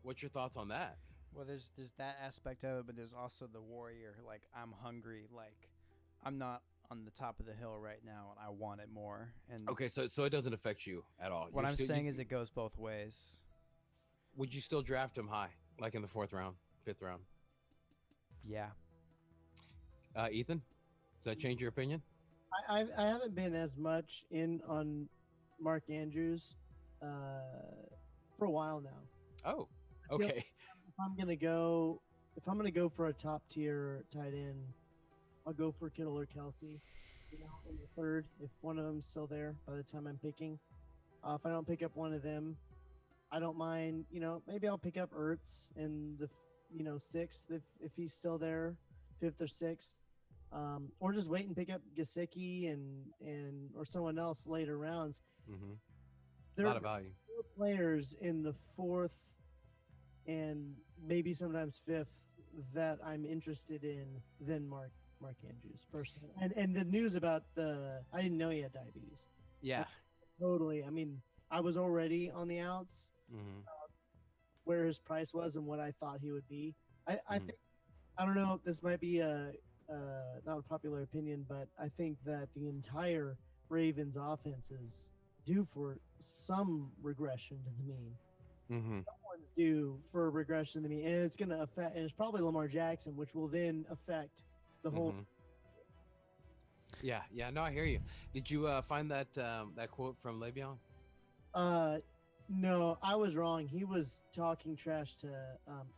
what's your thoughts on that? Well, there's that aspect of it, but there's also the warrior. Like, I'm hungry. Like, I'm not on the top of the hill right now, and I want it more. And okay, so it doesn't affect you at all. What I'm saying is it goes both ways. Would you still draft him high, like in the 4th round, 5th round? Yeah. Ethan, does that change your opinion? I haven't been as much in on Mark Andrews for a while now. Oh, okay. If I'm gonna go for a top tier tight end, I'll go for Kittle or Kelsey, in the third if one of them's still there by the time I'm picking. If I don't pick up one of them, I don't mind. Maybe I'll pick up Ertz in the sixth if he's still there, fifth or sixth, or just wait and pick up Gesicki and or someone else later rounds. Mm-hmm. There a lot of value. More players in the fourth and maybe sometimes fifth that I'm interested in than Mark Andrews personally. And the news about I didn't know he had diabetes. Yeah. Totally. I mean, I was already on the outs where his price was and what I thought he would be. I think, I don't know if this might be not a popular opinion, but I think that the entire Ravens offense is due for some regression to the mean. Someone's due for a regression to the mean, and it's going to affect, and it's probably Lamar Jackson, which will then affect the whole. Yeah. No, I hear you. Did you find that quote from Le'Veon? No, I was wrong. He was talking trash to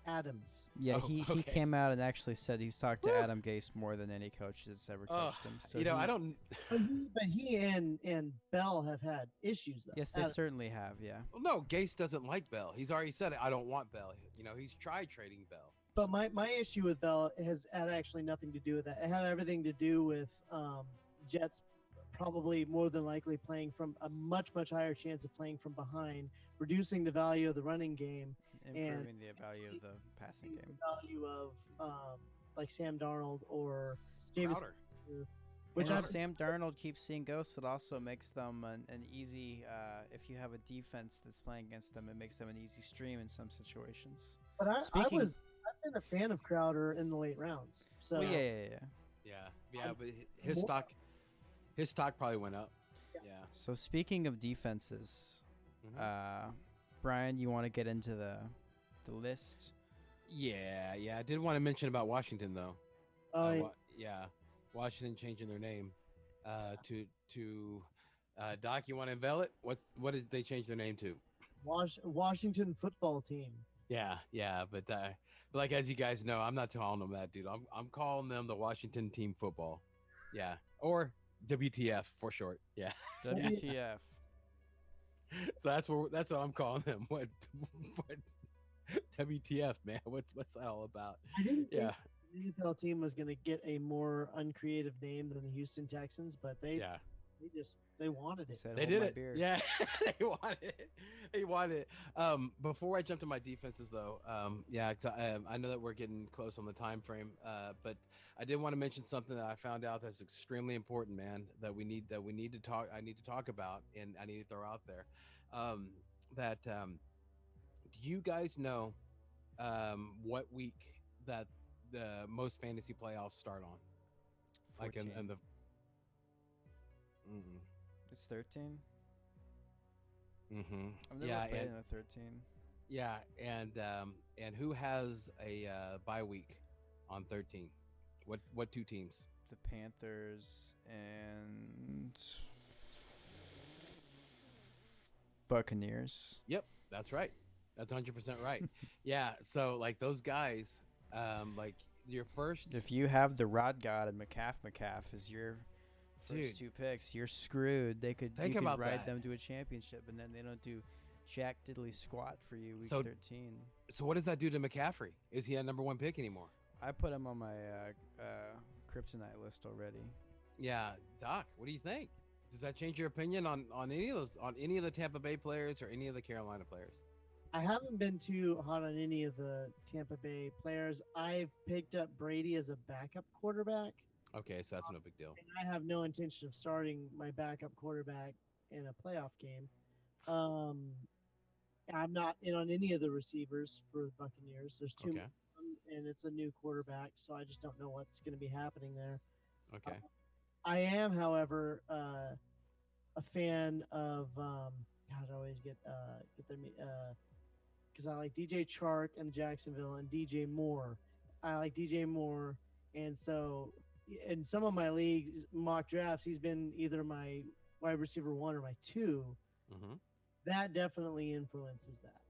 Adams. Yeah, he came out and actually said he's talked to Adam Gase more than any coach that's ever coached him. So I don't. But he and Bell have had issues though. Yes, they certainly have. Yeah. Well, no, Gase doesn't like Bell. He's already said it. I don't want Bell. He's tried trading Bell. But my issue with Bell had actually nothing to do with that. It had everything to do with Jets probably more than likely playing from a much higher chance of playing from behind, reducing the value of the running game, improving the value of the passing game, the value of like Sam Darnold or James. Which if Sam Darnold keeps seeing ghosts, it also makes them an easy. If you have a defense that's playing against them, it makes them an easy stream in some situations. But I've been a fan of Crowder in the late rounds. So yeah. But his stock probably went up. Yeah. So speaking of defenses, Brian, you want to get into the list? Yeah. I did want to mention about Washington though. Washington changing their name to Doc. You want to unveil it? What did they change their name to? Washington Football Team. Yeah, but like as you guys know, I'm not calling them that, dude. I'm calling them the Washington Team Football. Yeah, or WTF for short. Yeah. WTF. So that's what I'm calling them. What WTF, man? What's that all about? I didn't think the NFL team was going to get a more uncreative name than the Houston Texans, but they wanted it. They did it. Yeah, they wanted it. Before I jump to my defenses, though, I know that we're getting close on the time frame, but I did want to mention something that I found out that's extremely important, man. That we need to talk. I need to talk about, and I need to throw out there. Do you guys know what week that the most fantasy playoffs start on? 14. Like in the. It's 13. Mm-hmm. I've never played in a 13. Yeah, and who has a bye week on 13? What two teams? The Panthers and Buccaneers. Yep, that's right. That's 100% right. Yeah, so like those guys, like your first. If you have the Rod God and McCaff as your first two picks, you're screwed. You could ride them to a championship, and then they don't do jack diddly squat for you week 13. So what does that do to McCaffrey? Is he a number one pick anymore? I put him on my kryptonite list already. Yeah, Doc, what do you think? Does that change your opinion on any of the Tampa Bay players or any of the Carolina players? I haven't been too hot on any of the Tampa Bay players. I've picked up Brady as a backup quarterback. Okay, so that's no big deal. And I have no intention of starting my backup quarterback in a playoff game. I'm not in on any of the receivers for the Buccaneers. There's two, and it's a new quarterback, so I just don't know what's going to be happening there. Okay. I am, however, a fan of I always get their because I like DJ Chark and Jacksonville and DJ Moore. I like DJ Moore, and so in some of my leagues mock drafts, he's been either my wide receiver 1 or my 2. Mm-hmm. That definitely influences that.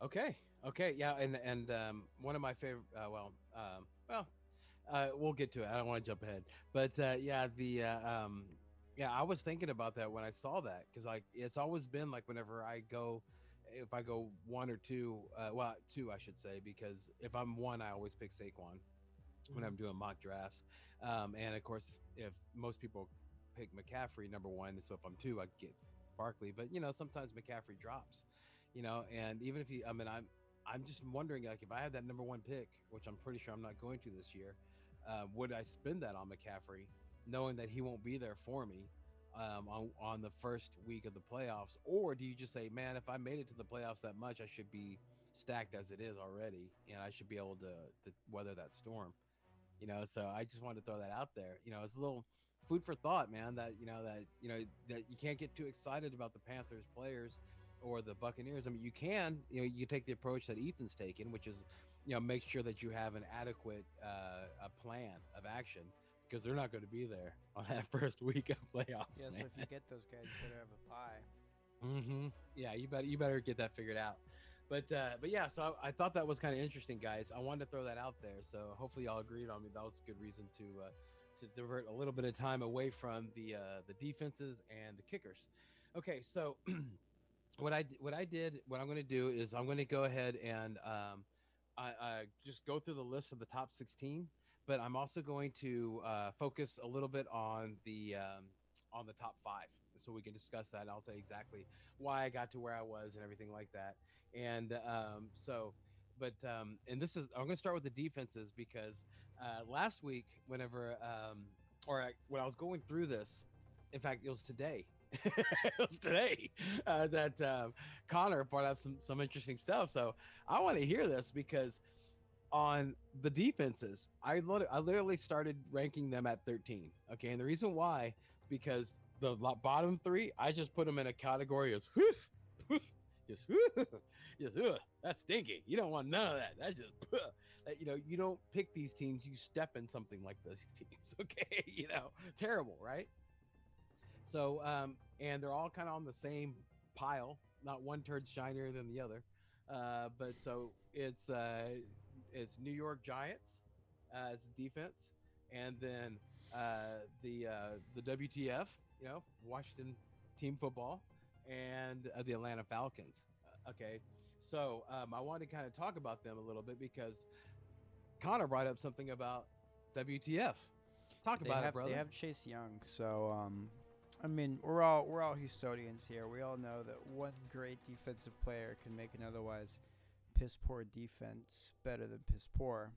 Okay, yeah, and one of my favorite, We'll get to it. I don't want to jump ahead, but yeah, I was thinking about that when I saw that because like it's always been like whenever I go, if I go one or two, well, two I should say, because if I'm one, I always pick Saquon when I'm doing mock drafts, and of course, if most people pick McCaffrey number one, so if I'm two, I get Barkley, but sometimes McCaffrey drops, and even if he, I mean, I'm just wondering, like, if I had that number one pick, which I'm pretty sure I'm not going to this year, would I spend that on McCaffrey, knowing that he won't be there for me on the first week of the playoffs, or do you just say, man, if I made it to the playoffs that much, I should be stacked as it is already, and I should be able to weather that storm, So I just wanted to throw that out there. It's a little food for thought, man. That you can't get too excited about the Panthers players or the Buccaneers. I mean, you take the approach that Ethan's taken, which is, make sure that you have an adequate a plan of action because they're not going to be there on that first week of playoffs. Yeah, man. so if you get those guys, you better have a bye. Mm-hmm. Yeah, you better get that figured out. But yeah, so I thought that was kind of interesting, guys. I wanted to throw that out there. So hopefully y'all agreed on me. That was a good reason to divert a little bit of time away from the defenses and the kickers. Okay, so what I'm going to do is I'm going to go ahead and I just go through the list of the top 16, but I'm also going to focus a little bit on the top five, so we can discuss that. And I'll tell you exactly why I got to where I was and everything like that. And and this is I'm going to start with the defenses because last week, when I was going through this, in fact, it was today. It was today that Connor brought up some interesting stuff. So I want to hear this because on the defenses, I literally started ranking them at 13. Okay, and the reason why is because the bottom three, I just put them in a category as just that's stinky. You don't want none of that. That's just you don't pick these teams. You step in something like those teams. Okay, terrible, right? So and they're all kind of on the same pile. Not one turd shinier than the other. But so it's New York Giants as defense, and then the WTF, Washington Team Football, and the Atlanta Falcons. Okay, so I wanted to kind of talk about them a little bit because Connor brought up something about WTF. Talk about it, brother. They have Chase Young, so I mean, we're all Houstonians here. We all know that one great defensive player can make an otherwise piss poor defense better than piss poor.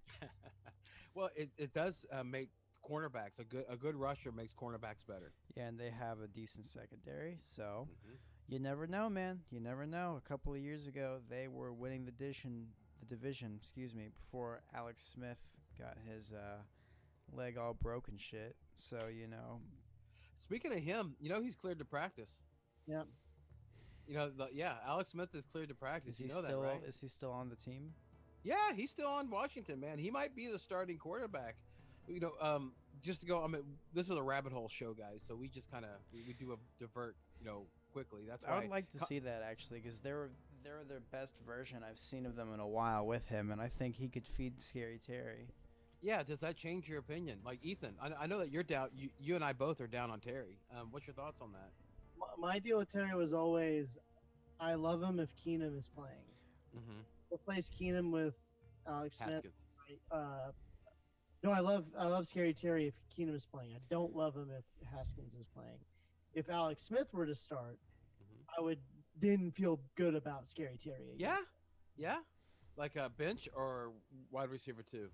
Well, it does make cornerbacks a good rusher makes cornerbacks better. Yeah, and they have a decent secondary, so you never know, man. You never know. A couple of years ago, they were winning the division, before Alex Smith got his leg all broken shit. So, Speaking of him, he's cleared to practice. Yeah. Alex Smith is cleared to practice. Is he that, right? Is he still on the team? Yeah, he's still on Washington, man. He might be the starting quarterback. Just to go, this is a rabbit hole show, guys. So we just kind of we do a divert, quickly. That's why I would like to see that actually, because they're their best version I've seen of them in a while with him, and I think he could feed Scary Terry. Yeah, does that change your opinion? Like Ethan, I know that you're down. You and I both are down on Terry. What's your thoughts on that? My deal with Terry was always, I love him if Keenum is playing. Mm-hmm. Replace Keenum with Alex Smith. No, I love Scary Terry if Keenum is playing. I don't love him if Haskins is playing. If Alex Smith were to start, I would then feel good about Scary Terry again. Yeah, like a bench or wide receiver too.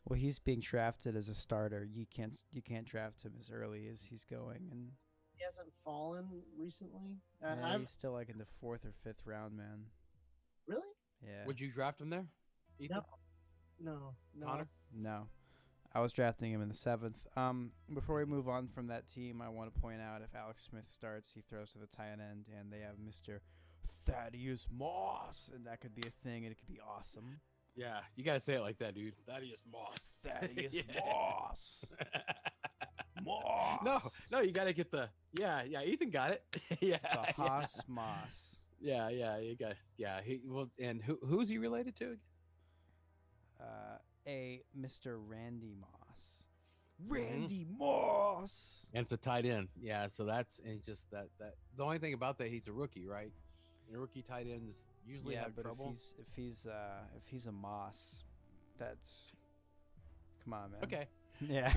Well, he's being drafted as a starter. You can't draft him as early as he's going, and he hasn't fallen recently. Yeah, he's still like in the 4th or 5th round, man. Really? Yeah. Would you draft him there, Ethan? No. Connor? No. I was drafting him in the 7th. Before we move on from that team, I want to point out if Alex Smith starts, he throws to the tight end, and they have Mr. Thaddeus Moss, and that could be a thing, and it could be awesome. Yeah, you gotta say it like that, dude. Thaddeus Moss. Thaddeus Moss. Moss. No, you gotta get the Ethan got it. Yeah. The Haas Moss. Yeah, you got. Yeah, he was. And who's he related to again? a Mr. Randy Moss. Randy Moss. And it's a tight end. Yeah, so that's and just that the only thing about that, he's a rookie, right? And rookie tight ends usually have trouble. If he's a Moss, that's come on, man. Okay. Yeah.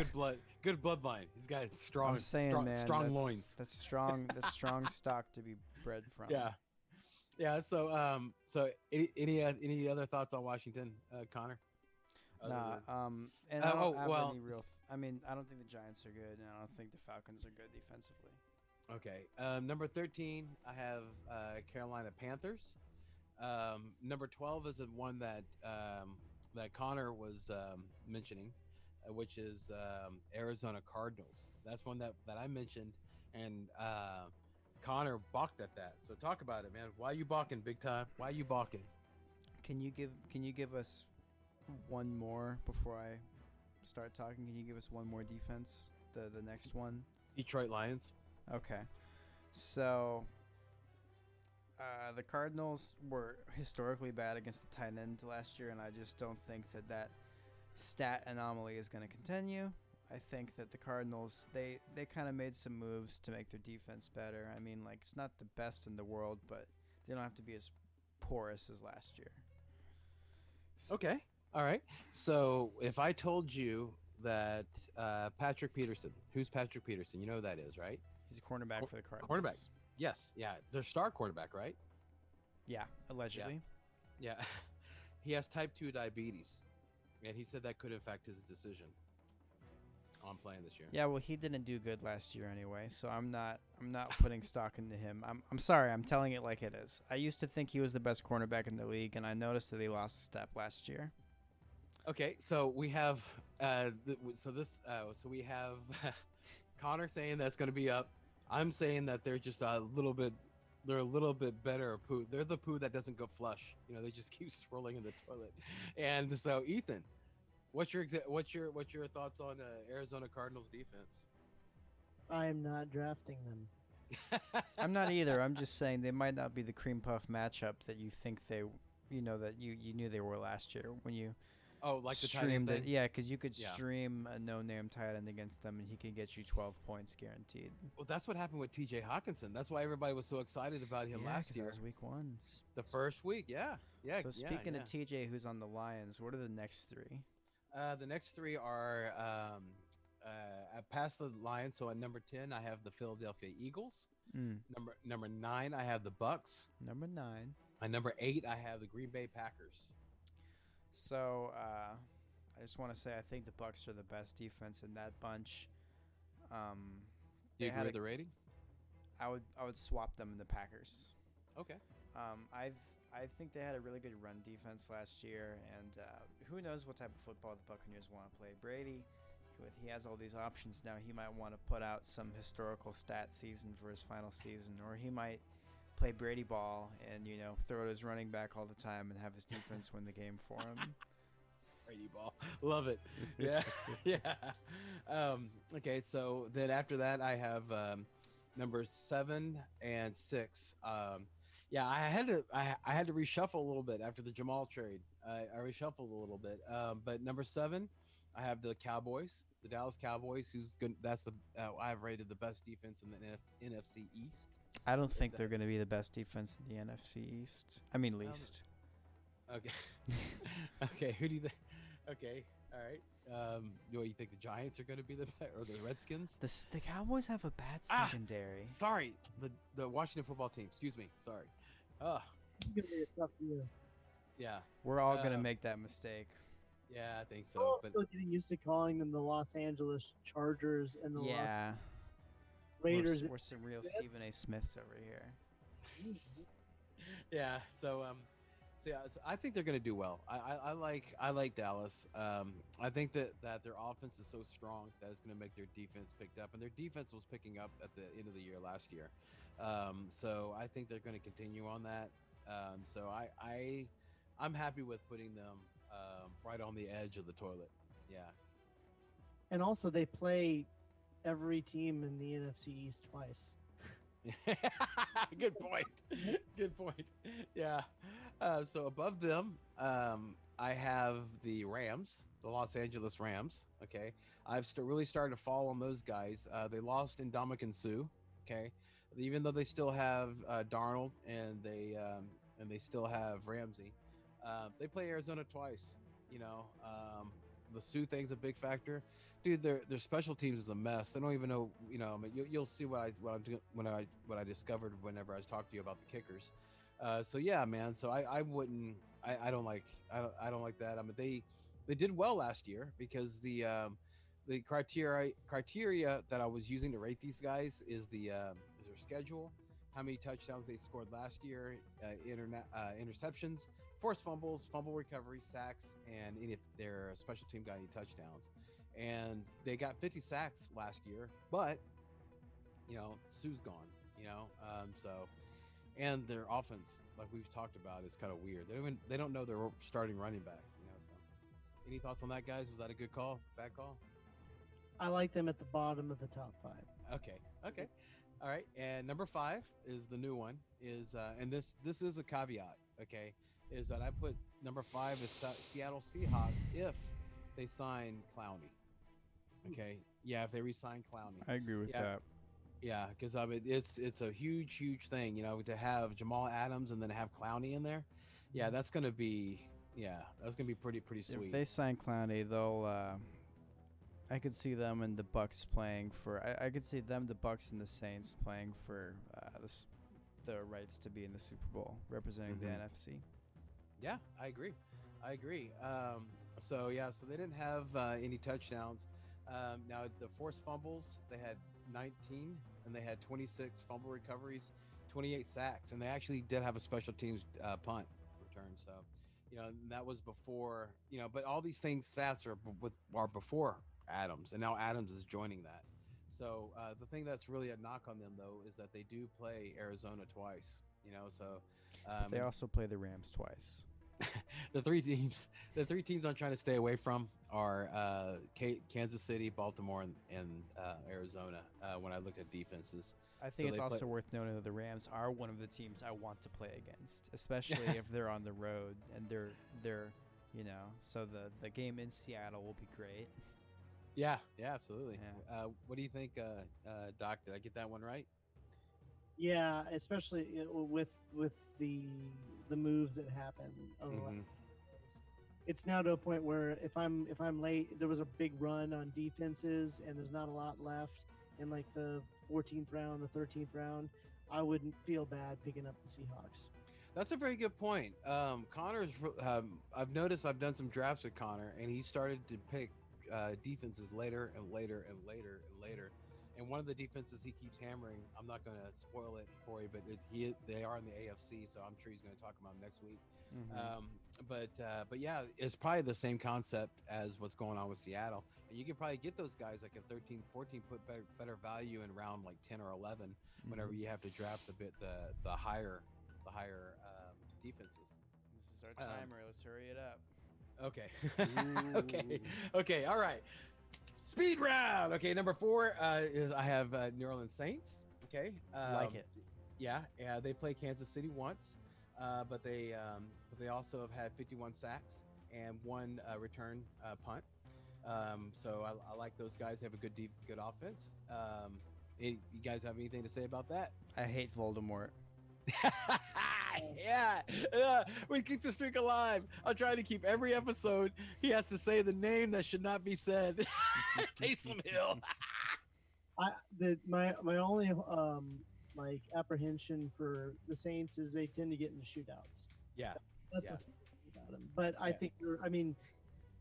Good bloodline. He's got strong, I'm saying, strong loins. That's strong. That's strong stock to be bred from. Yeah. So any other thoughts on Washington, Connor? Nah. And I don't have any real. I mean, I don't think the Giants are good, and I don't think the Falcons are good defensively. Okay. Number 13, I have Carolina Panthers. Number 12 is the one that Connor was mentioning, which is Arizona Cardinals. That's one that I mentioned, and Connor balked at that. So talk about it, man. Why are you balking, big time? Why are you balking? Can you give us one more before I start talking? Can you give us one more defense? The next one. Detroit Lions. Okay. So the Cardinals were historically bad against the tight end last year, and I just don't think that stat anomaly is going to continue. I think that the Cardinals, they kind of made some moves to make their defense better. I mean, like, it's not the best in the world, but they don't have to be as porous as last year. Okay. All right. So if I told you that Patrick Peterson, who's Patrick Peterson? You know who that is, right? He's a cornerback for the Cardinals. Cornerback. Yes. Yeah. Their star quarterback, right? Yeah, allegedly. Yeah. He has type 2 diabetes, and he said that could affect his decision on playing this year. Yeah, well, he didn't do good last year anyway, so I'm not putting stock into him. I'm sorry, I'm telling it like it is. I used to think he was the best cornerback in the league, and I noticed that he lost a step last year. Okay, so we have we have Connor saying that's going to be up. I'm saying that they're just a little bit better poo. They're the poo that doesn't go flush. You know, they just keep swirling in the toilet. And so, Ethan, what's your thoughts on Arizona Cardinals defense? I am not drafting them. I'm not either. I'm just saying they might not be the cream puff matchup that you think they, that you knew they were last year when you. Oh, like the tight end thing? Yeah, because you could stream a no-name tight end against them, and he can get you 12 points guaranteed. Well, that's what happened with T.J. Hawkinson. That's why everybody was so excited about him last year. That was week 1. The first week, yeah. So speaking of T.J., who's on the Lions, what are the next 3? The next 3 are past the Lions. So at number 10, I have the Philadelphia Eagles. Number 9, I have the Bucks. Number 9. At number 8, I have the Green Bay Packers. So I just want to say I think the Bucks are the best defense in that bunch. Do you agree with the rating? I would swap them in the Packers. Okay. I think they had a really good run defense last year, and who knows what type of football the Buccaneers want to play. Brady, he has all these options now. He might want to put out some historical stat season for his final season, or he might play Brady ball and throw to his running back all the time and have his defense win the game for him. Brady ball, love it. Yeah, yeah. Okay, so then after that, I have number 7 and 6. Yeah, I had to reshuffle a little bit after the Jamal trade. I reshuffled a little bit, but number 7, I have the Cowboys, the Dallas Cowboys. Who's good? That's I've rated the best defense in the NFC East. I don't think they're going to be the best defense in the NFC East. I mean, least. Okay. Okay. Who do you think? Okay. All right. Do you think the Giants are going to be the or the Redskins? The Cowboys have a bad secondary. Sorry, the Washington football team. Excuse me. Sorry. It's gonna be a tough year. Yeah. We're all going to make that mistake. Yeah, I think so. I'm still getting used to calling them the Los Angeles Chargers and the Los Raiders. We're some real Stephen A. Smiths over here. Yeah. So I think they're going to do well. I like Dallas. I think that their offense is so strong that it's going to make their defense picked up, and their defense was picking up at the end of the year last year. So I think they're going to continue on that. So I'm happy with putting them right on the edge of the toilet. Yeah. And also they play every team in the NFC East twice. Good point. Good point. Yeah. So above them, I have the Rams. the Los Angeles Rams. Okay, I've really started to fall on those guys. They lost in Ndamukong Suh. Okay, even though they still have Darnold and they still have Ramsey, they play Arizona twice. You know, the Sioux thing's a big factor, dude. Their special teams is a mess. They don't even know. You know, I mean, you'll see what I discovered whenever I was talking to you about the kickers. So yeah, man. So I wouldn't. I don't like. I don't like that. I mean, they did well last year because the criteria that I was using to rate these guys is their schedule, how many touchdowns they scored last year, interceptions, forced fumbles, fumble recovery, sacks, and if their special team got any touchdowns. And they got 50 sacks last year, but you know, Sue's gone. You know, so and their offense, like we've talked about, is kind of weird. They don't know their starting running back. You know, so any thoughts on that, guys? Was that a good call? Bad call? I like them at the bottom of the top 5. Okay. All right. And number 5 is the new one. Is and this is a caveat. Okay, is that I put number 5 is Seattle Seahawks if they sign Clowney. Okay. Yeah, if they re-sign Clowney. I agree with that. Yeah, because I mean it's a huge thing, you know, to have Jamal Adams and then have Clowney in there. Yeah, that's gonna be pretty sweet. If they sign Clowney, they'll. I could see them and the Bucks playing for. I could see them, the Bucks and the Saints playing for the rights to be in the Super Bowl, representing the NFC. Yeah, I agree. So they didn't have any touchdowns. Now the forced fumbles, they had 19, and they had 26 fumble recoveries, 28 sacks, and they actually did have a special teams punt return. So, you know, that was before, you know, but all these stats are before Adams, and now Adams is joining that. So the thing that's really a knock on them though is that they do play Arizona twice. You know, so they also play the Rams twice. the three teams I'm trying to stay away from are Kansas City, Baltimore, and Arizona. When I looked at defenses, I think it's also worth noting that the Rams are one of the teams I want to play against, especially if they're on the road and they're you know. So the game in Seattle will be great. Yeah, absolutely. Yeah. What do you think, Doc? Did I get that one right? Yeah, especially with the moves that happen. It's now to a point where if I'm late, there was a big run on defenses and there's not a lot left in like the 14th round, the 13th round, I wouldn't feel bad picking up the Seahawks. That's a very good point. Connor's. I've noticed I've done some drafts with Connor, and he started to pick defenses later and later and later and later. And one of the defenses he keeps hammering, I'm not going to spoil it for you, but they are in the AFC, so I'm sure he's going to talk about them next week. But yeah, it's probably the same concept as what's going on with Seattle. And you can probably get those guys like in 13, 14, put better value in round like 10 or 11 whenever you have to draft the higher defenses. This is our timer. Let's hurry it up. Okay. Okay. All right. Speed round. Okay. Number 4 is I have New Orleans Saints. Okay. Like it. Yeah. They play Kansas City once, but they also have had 51 sacks and 1 return punt. So I like those guys. They have a good offense. You guys have anything to say about that? I hate Voldemort. Yeah, we keep the streak alive. I'll try to keep every episode. He has to say the name that should not be said. Taysom Hill. My only like apprehension for the Saints is they tend to get into shootouts. Yeah, that's what's about them. But I think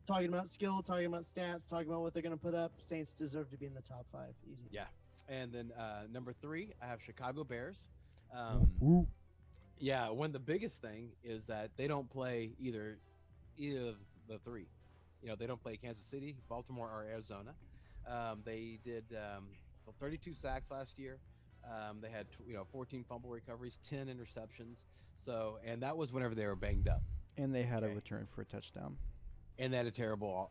talking about skill, talking about stats, talking about what they're going to put up, Saints deserve to be in the top 5 easy. Yeah, and then number 3, I have Chicago Bears. Yeah, one of the biggest thing is that they don't play either of the 3. You know, they don't play Kansas City, Baltimore, or Arizona. They did 32 sacks last year. They had 14 fumble recoveries, 10 interceptions. So, and that was whenever they were banged up. And they had a return for a touchdown. And they had a terrible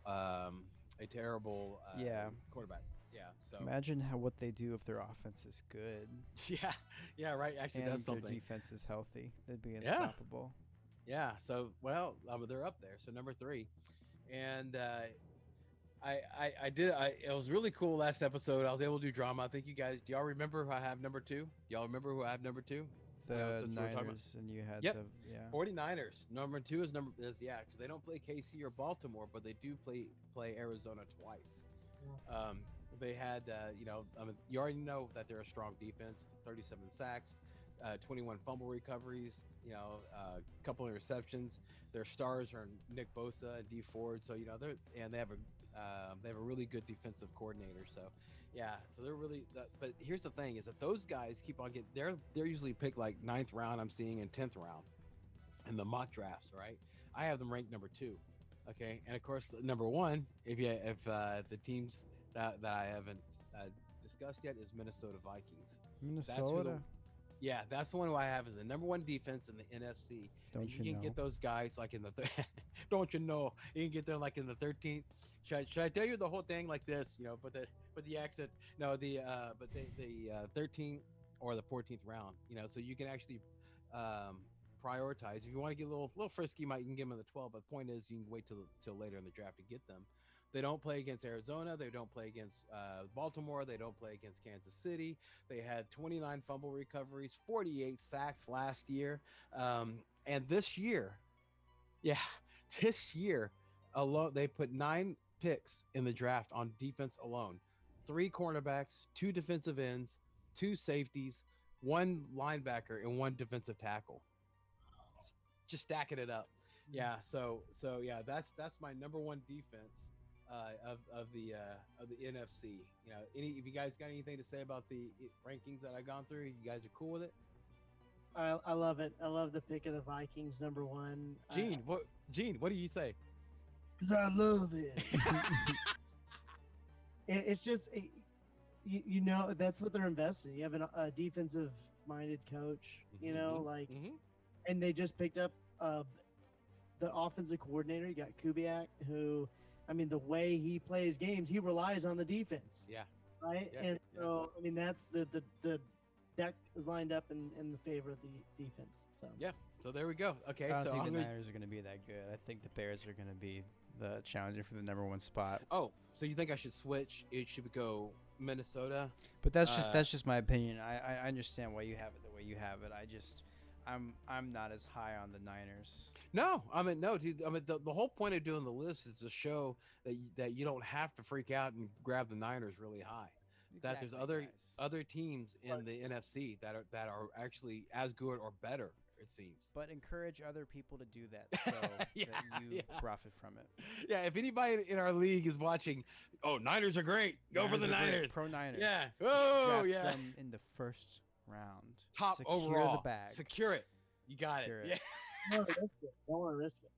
quarterback. Yeah. So imagine what they do if their offense is good. Yeah, right. Actually, and that's something. Their defense is healthy. They'd be unstoppable. Yeah. So, well, they're up there. So number 3, and it was really cool last episode. I was able to do drama. I think you guys, do y'all remember who I have number 2? Y'all remember who I have number 2? The Niners, and you had Yep. the 49ers. Number 2 is because they don't play KC or Baltimore, but they do play Arizona twice. They had you already know that they're a strong defense. 37 sacks, 21 fumble recoveries, a couple interceptions. Their stars are Nick Bosa and D Ford, so they have a really good defensive coordinator. So so they're really. But here's the thing: is that those guys keep on getting. They're usually picked like 9th round. I'm seeing in 10th round in the mock drafts. Right? I have them ranked number 2. Okay, and of course number 1. If the teams that I haven't discussed yet is Minnesota Vikings. Minnesota. That's the one who I have as the number 1 defense in the NFC. Don't you can get those guys like in the don't you know? You can get them like in the 13th. Should I tell you the whole thing like this? But the accent. No, the 13th or the 14th round. So you can actually prioritize. If you want to get a little frisky, you can get them in the 12. But the point is, you can wait till later in the draft to get them. They don't play against Arizona. They don't play against Baltimore. They don't play against Kansas City. They had 29 fumble recoveries, 48 sacks last year. And this year alone, they put 9 picks in the draft on defense alone. 3 cornerbacks, 2 defensive ends, 2 safeties, 1 linebacker, and 1 defensive tackle. Just stacking it up. So that's my number 1 defense of the NFC. If you guys got anything to say about the rankings that I've gone through, you guys are cool with it? I love it. I love the pick of the Vikings number 1. Gene, what do you say? Because I love it. It's just that's what they're investing. You have a defensive minded coach, and they just picked up the offensive coordinator. You got Kubiak, who, the way he plays games, he relies on the defense. Yeah. Right. Yeah. And so, that's the deck is lined up in the favor of the defense. So So there we go. Okay. I don't so think the Niners are going to be that good. I think the Bears are going to be the challenger for the number 1 spot. Oh, so you think I should switch? It should go Minnesota. But that's just my opinion. I understand why you have it the way you have it. I'm not as high on the Niners. No, dude. The whole point of doing the list is to show that you don't have to freak out and grab the Niners really high. That there's other teams in the NFC that are actually as good or better, it seems. But encourage other people to do that so that you profit from it. Yeah, if anybody in our league is watching, Niners are great. Go for the Niners. Pro Niners. Yeah. Oh, Draft yeah. them in the first round. Top Secure overall. the bag. Secure it. You got Secure it. it. Yeah. Don't want to risk it.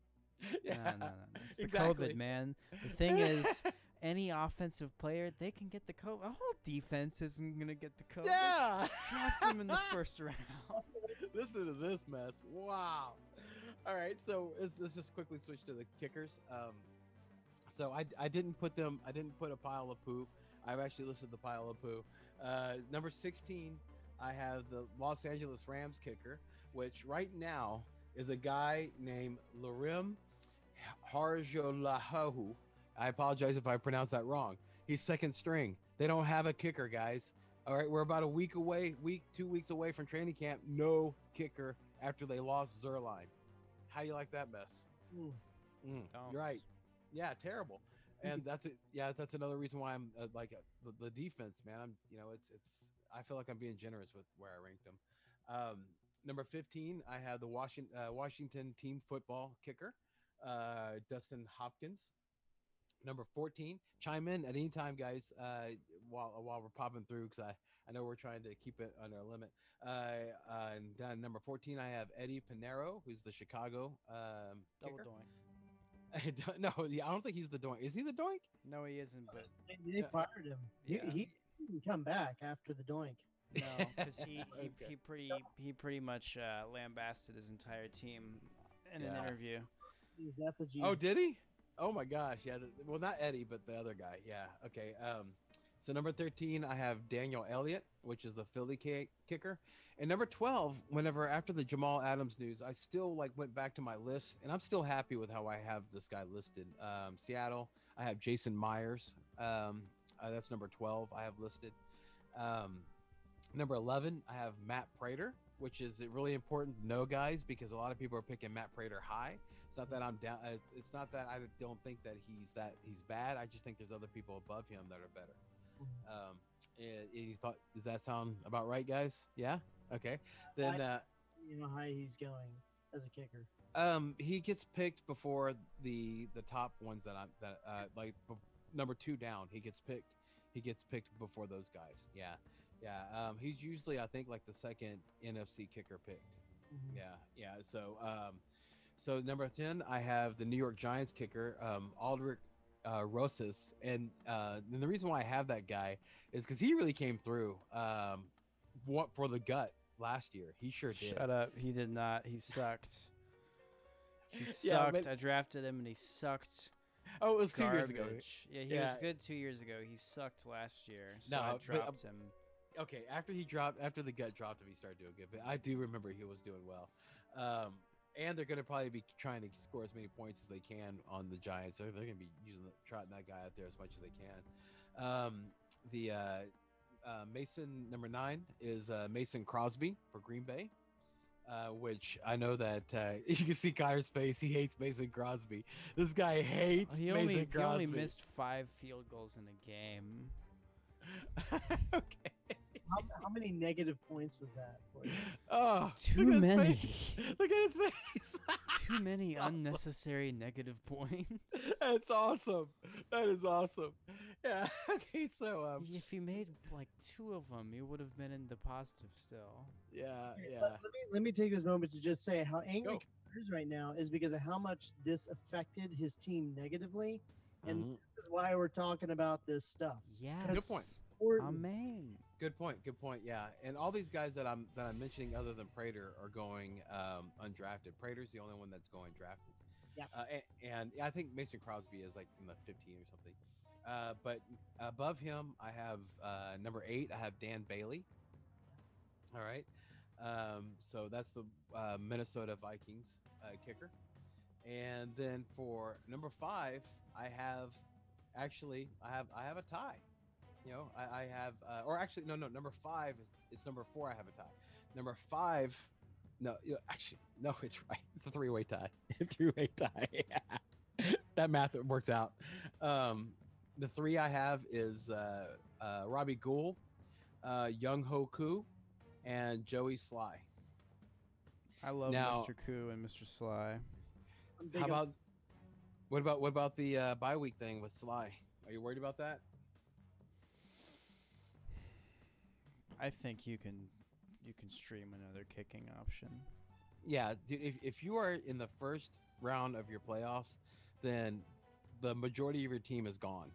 Yeah. No. It's the Exactly. COVID, man. The thing is, any offensive player, they can get the COVID. A whole defense isn't going to get the COVID. Yeah. Draft them in the first round. Listen to this mess. Wow. All right, so let's just quickly switch to the kickers. So I didn't put a pile of poo. I've actually listed the pile of poo. Number 16, I have the Los Angeles Rams kicker, which right now is a guy named Larim Harjolahu. I apologize if I pronounced that wrong. He's second string. They don't have a kicker, guys. All right, we're about 2 weeks away from training camp. No kicker after they lost Zerline. How you like that mess? You're right. Yeah, terrible. And that's it. Yeah, that's another reason why I'm the defense, man. It's. I feel like I'm being generous with where I ranked them. Number 15, I have the Washington team football kicker, Dustin Hopkins. Number 14, chime in at any time, guys, while we're popping through, because I know we're trying to keep it under a limit. And then number 14, I have Eddie Pinero, who's the Chicago Double kicker. doink. No, I don't think he's the doink. Is he the doink? No, he isn't, but They fired him. Yeah. He didn't come back after the doink. no, because he Okay. pretty much lambasted his entire team in an Yeah. interview. His effigy. Oh, did he? Oh my gosh, yeah. Well, not Eddie, but the other guy. Yeah. Okay. So number 13, I have Daniel Elliott, which is the Philly kicker. And number 12, whenever after the Jamal Adams news, I still like went back to my list, and I'm still happy with how I have this guy listed. Seattle, I have Jason Myers. That's number 12 I have listed. Um, Number 11, I have Matt Prater, which is really important to know, guys, because a lot of people are picking Matt Prater high. It's not that I'm down. It's not that I don't think that he's bad. I just think there's other people above him that are better. And you thought, does that sound about right, guys? Yeah. Okay. Then you know how high he's going as a kicker. He gets picked before the top ones like number 2 down. He gets picked. He gets picked before those guys. Yeah. Yeah, he's usually, I think, like the second NFC kicker picked. Mm-hmm. Yeah. So number 10, I have the New York Giants kicker, Aldrich Rosas, and the reason why I have that guy is because he really came through. For the gut last year, he sure did. Shut up! He did not. He sucked. He sucked. I drafted him, and he sucked. Oh, it was 2 years ago. Yeah, he was good 2 years ago. He sucked last year, so I dropped him. Okay, after the gut dropped him, he started doing good. But I do remember he was doing well. And they're going to probably be trying to score as many points as they can on the Giants. So they're going to be trotting that guy out there as much as they can. Mason, number 9, is Mason Crosby for Green Bay. Which I know that you can see Connor's face. He hates Mason Crosby. This guy hates Mason Crosby. He only missed 5 field goals in a game. Okay. How many negative points was that for you? Oh, too many. Look at his face. Too many unnecessary negative points. That's awesome. That is awesome. Yeah. Okay. So if you made like 2 of them, you would have been in the positive still. Yeah. Let me take this moment to just say how angry Connor is right now is because of how much this affected his team negatively, and this is why we're talking about this stuff. Yeah. Good point. Amen. Good point. Yeah, and all these guys that I'm mentioning, other than Prater, are going undrafted. Prater's the only one that's going drafted. Yeah. And I think Mason Crosby is like in the 15 or something. But above him, I have number 8. I have Dan Bailey. All right. So that's the Minnesota Vikings kicker. And then for number 5, I have a tie. You know, I have, or actually, no, number 5 it's number 4. I have a tie. Number 5, no, actually, no, it's right. It's a 3-way tie. 3-way tie. That math works out. The 3 I have is Robbie Gould, Young Ho Koo, and Joey Sly. I love Mr. Koo and Mr. Sly. What about the bye week thing with Sly? Are you worried about that? I think you can stream another kicking option. Yeah, dude, if you are in the first round of your playoffs, then the majority of your team is gone.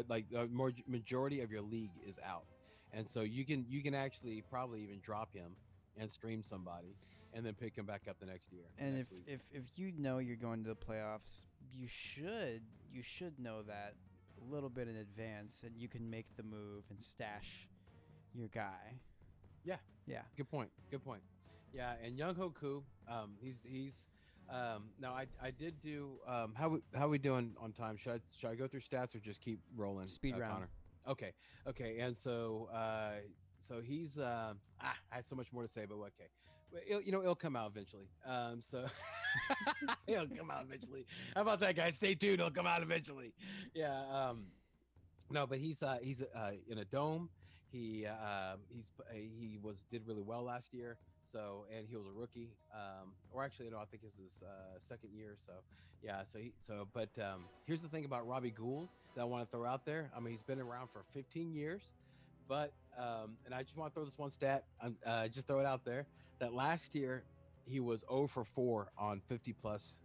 Like the majority of your league is out, and so you can actually probably even drop him and stream somebody, and then pick him back up the next year. And if you know you're going to the playoffs, you should know that a little bit in advance, and you can make the move and stash your guy. Yeah. Good point. Yeah, and Young Ho Koo, he's now I did do how we doing on time? Should I go through stats or just keep rolling? Speed round. Connor? Okay, and so he's I had so much more to say, but okay. It'll come out eventually. So it'll come out eventually. How about that, guys? Stay tuned. It'll come out eventually. Yeah. No, but he's in a dome. He did really well last year. So, and he was a rookie, or actually, no, I think it's his second year. So, yeah. But here's the thing about Robbie Gould that I want to throw out there. I mean, he's been around for 15 years, but and I just want to throw this one stat. Just throw it out there that last year he was 0 for 4 on 50 plus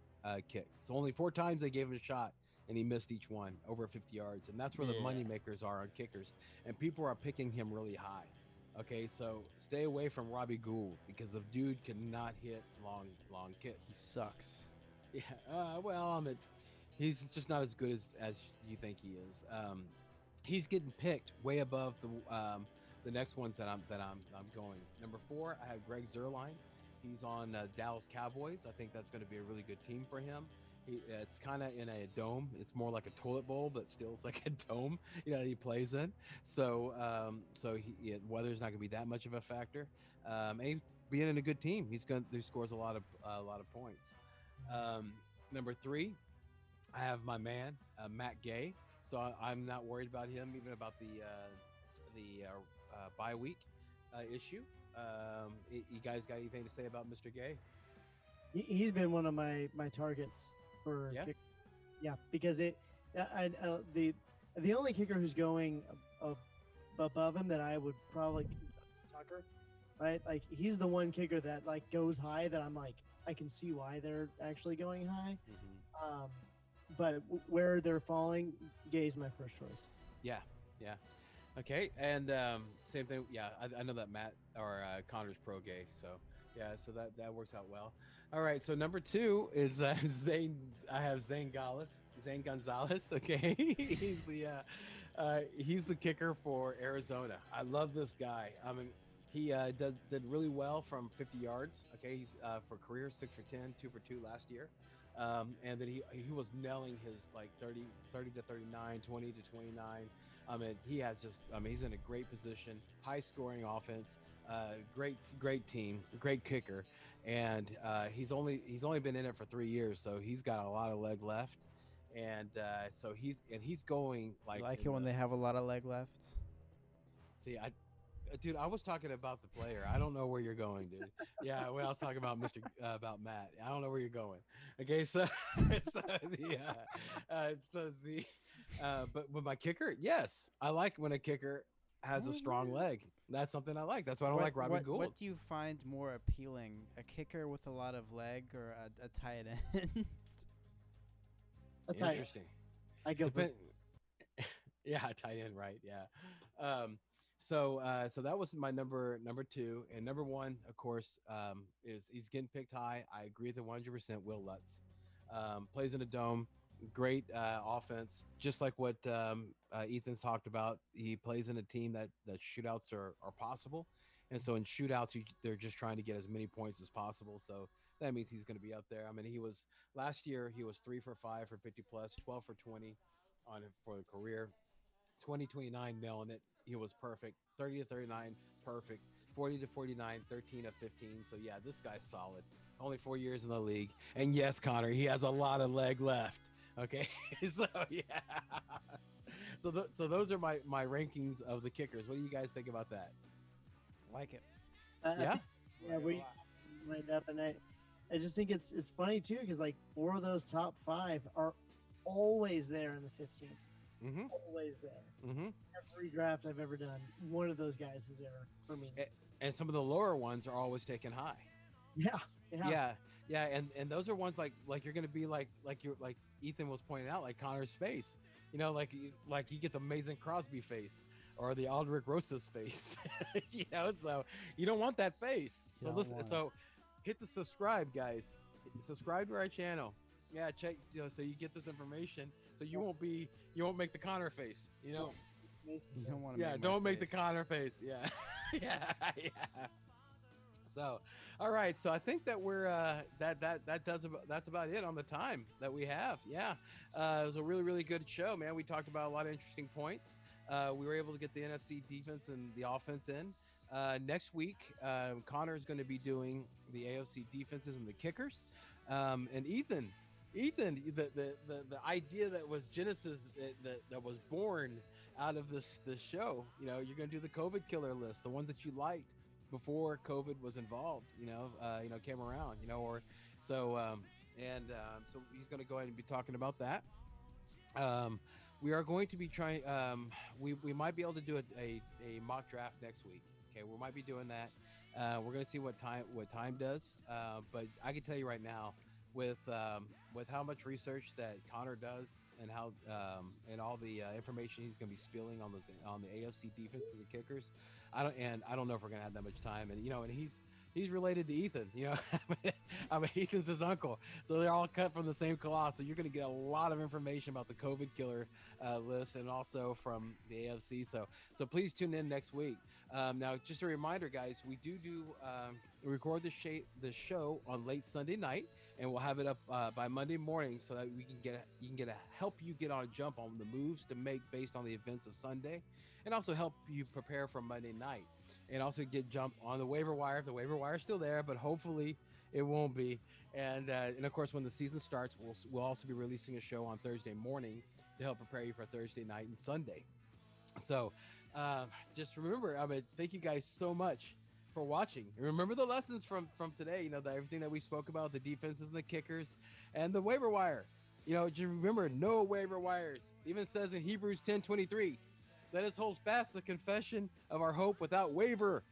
kicks. So only 4 times they gave him a shot, and he missed each one over 50 yards. And that's where the money makers are on kickers, and people are picking him really high. Okay, so stay away from Robbie Gould because the dude cannot hit long kicks. He sucks. Yeah, well, he's just not as good as you think he is. he's getting picked way above the next ones that I'm going. Number 4, I have Greg Zuerlein. He's on Dallas Cowboys. I think that's going to be a really good team for him. It's kind of in a dome. It's more like a toilet bowl, but still it's like a dome. He plays in. So weather's not going to be that much of a factor. And being in a good team, he scores a lot of points. Number 3, I have my man Matt Gay. So I'm not worried about him, even about the bye week issue. You guys got anything to say about Mr. Gay? He's been one of my targets for Yeah? yeah, because the only kicker who's going above him that I would probably Tucker, right? Like he's the one kicker that like goes high that I'm like I can see why they're actually going high. Mm-hmm. But where they're falling, Gay's my first choice. Yeah. Okay, and same thing. Yeah, I know that Matt or Connor's pro Gay, so yeah, so that works out well. All right, so number 2 is Zane. I have Zane Gonzalez. Okay, he's the kicker for Arizona. I love this guy. I mean, he did really well from 50 yards. Okay, he's for career 6 for 10, 2 for 2 last year. And then he was nailing his like 30 to 39, 20 to 29. He's in a great position, high scoring offense, great team, great kicker, and he's only been in it for 3 years, so he's got a lot of leg left, and so he's going like. You like it when they have a lot of leg left. See, dude, I was talking about the player. I don't know where you're going, dude. Yeah, when I was talking about about Matt, I don't know where you're going. Okay, so but with my kicker, yes, I like when a kicker has a strong leg. That's something I like. That's why I don't like Robin Gould. What do you find more appealing, a kicker with a lot of leg or a tight end? Interesting. I go. Yeah, tight end, right? Yeah. So that was my number 2, and number 1, of course, is he's getting picked high. I agree with 100%. Will Lutz plays in a dome, great offense, just like what Ethan's talked about. He plays in a team that shootouts are possible, and so in shootouts they're just trying to get as many points as possible. So that means he's going to be up there. I mean, last year he was 3 for 5 for 50 plus, 12 for 20 on it for the career. 20-29 nailing it. He was perfect. 30 to 39 perfect. 40 to 49 13 of 15. So yeah, this guy's solid. Only 4 years in the league, and yes, Connor, he has a lot of leg left. Okay. So yeah. So those are my rankings of the kickers. What do you guys think about that? Like it. Yeah. Yeah, we lined up, and I just think it's funny too, because like 4 of those top 5 are always there in the 15. Mm-hmm. Always there. Mm-hmm. Every draft I've ever done, one of those guys is there for me. And some of the lower ones are always taken high. Yeah. And those are ones like you're gonna be like Ethan was pointing out, like Connor's face. Like you get the Mason Crosby face or the Aldrich Rosas face. So you don't want that face. So listen. So hit the subscribe, guys. Subscribe to our channel. Yeah, check. So you get this information. So you won't make the Connor face. You don't want to. Yeah, don't make the Connor face. Yeah, yeah. So, all right. So I think that we're that's about it on the time that we have. Yeah, it was a really good show, man. We talked about a lot of interesting points. We were able to get the NFC defense and the offense in. Next week, Connor is going to be doing the AFC defenses and the kickers. And Ethan, the idea that was Genesis that was born out of this show, you're going to do the COVID killer list, the ones that you liked before COVID was involved, came around, so he's going to go ahead and be talking about that. We are going to be trying, we might be able to do a mock draft next week. Okay, we might be doing that. We're going to see what time does, but I can tell you right now, with how much research that Connor does and how and all the information he's going to be spilling on the AFC defenses and kickers, I don't know if we're going to have that much time. And and he's related to Ethan. You know, I mean, Ethan's his uncle, so they're all cut from the same cloth. So you're going to get a lot of information about the COVID killer list, and also from the AFC. So please tune in next week. Now, just a reminder, guys, we do record the show on late Sunday night, and we'll have it up by Monday morning, so that you can get a help you get on a jump on the moves to make based on the events of Sunday, and also help you prepare for Monday night, and also get jump on the waiver wire. If the waiver wire is still there, but hopefully it won't be. And of course, when the season starts, we'll also be releasing a show on Thursday morning to help prepare you for Thursday night and Sunday. So just remember, I mean, thank you guys so much for watching. Remember the lessons from today. You know, everything that we spoke about, the defenses and the kickers, and the waiver wire. You know, just remember, no waiver wires. It even says in Hebrews 10:23, let us hold fast the confession of our hope without waiver.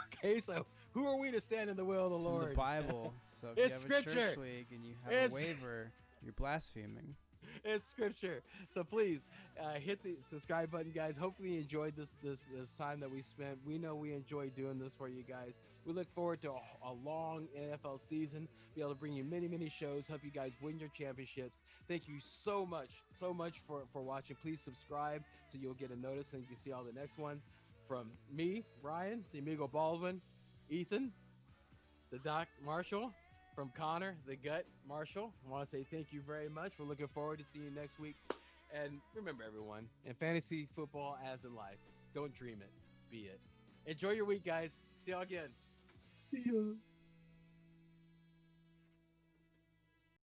Okay, so who are we to stand in the will of the It's Lord? in the Bible. So if It's you have scripture. a church league and you have a waiver, you're blaspheming. It's scripture. So please hit the subscribe button, guys. Hopefully you enjoyed this time that we spent. We know we enjoy doing this for you guys. We look forward to a long NFL season, be able to bring you many shows, help you guys win your championships. Thank you so much for watching. Please subscribe so you'll get a notice and you can see all the next ones. From me, Ryan, the Amigo Baldwin, Ethan, the Doc Marshall, from Connor, the Gut Marshall. I want to say thank you very much. We're looking forward to seeing you next week. And remember, everyone, in fantasy football as in life, don't dream it, be it. Enjoy your week, guys. See y'all again. Yeah.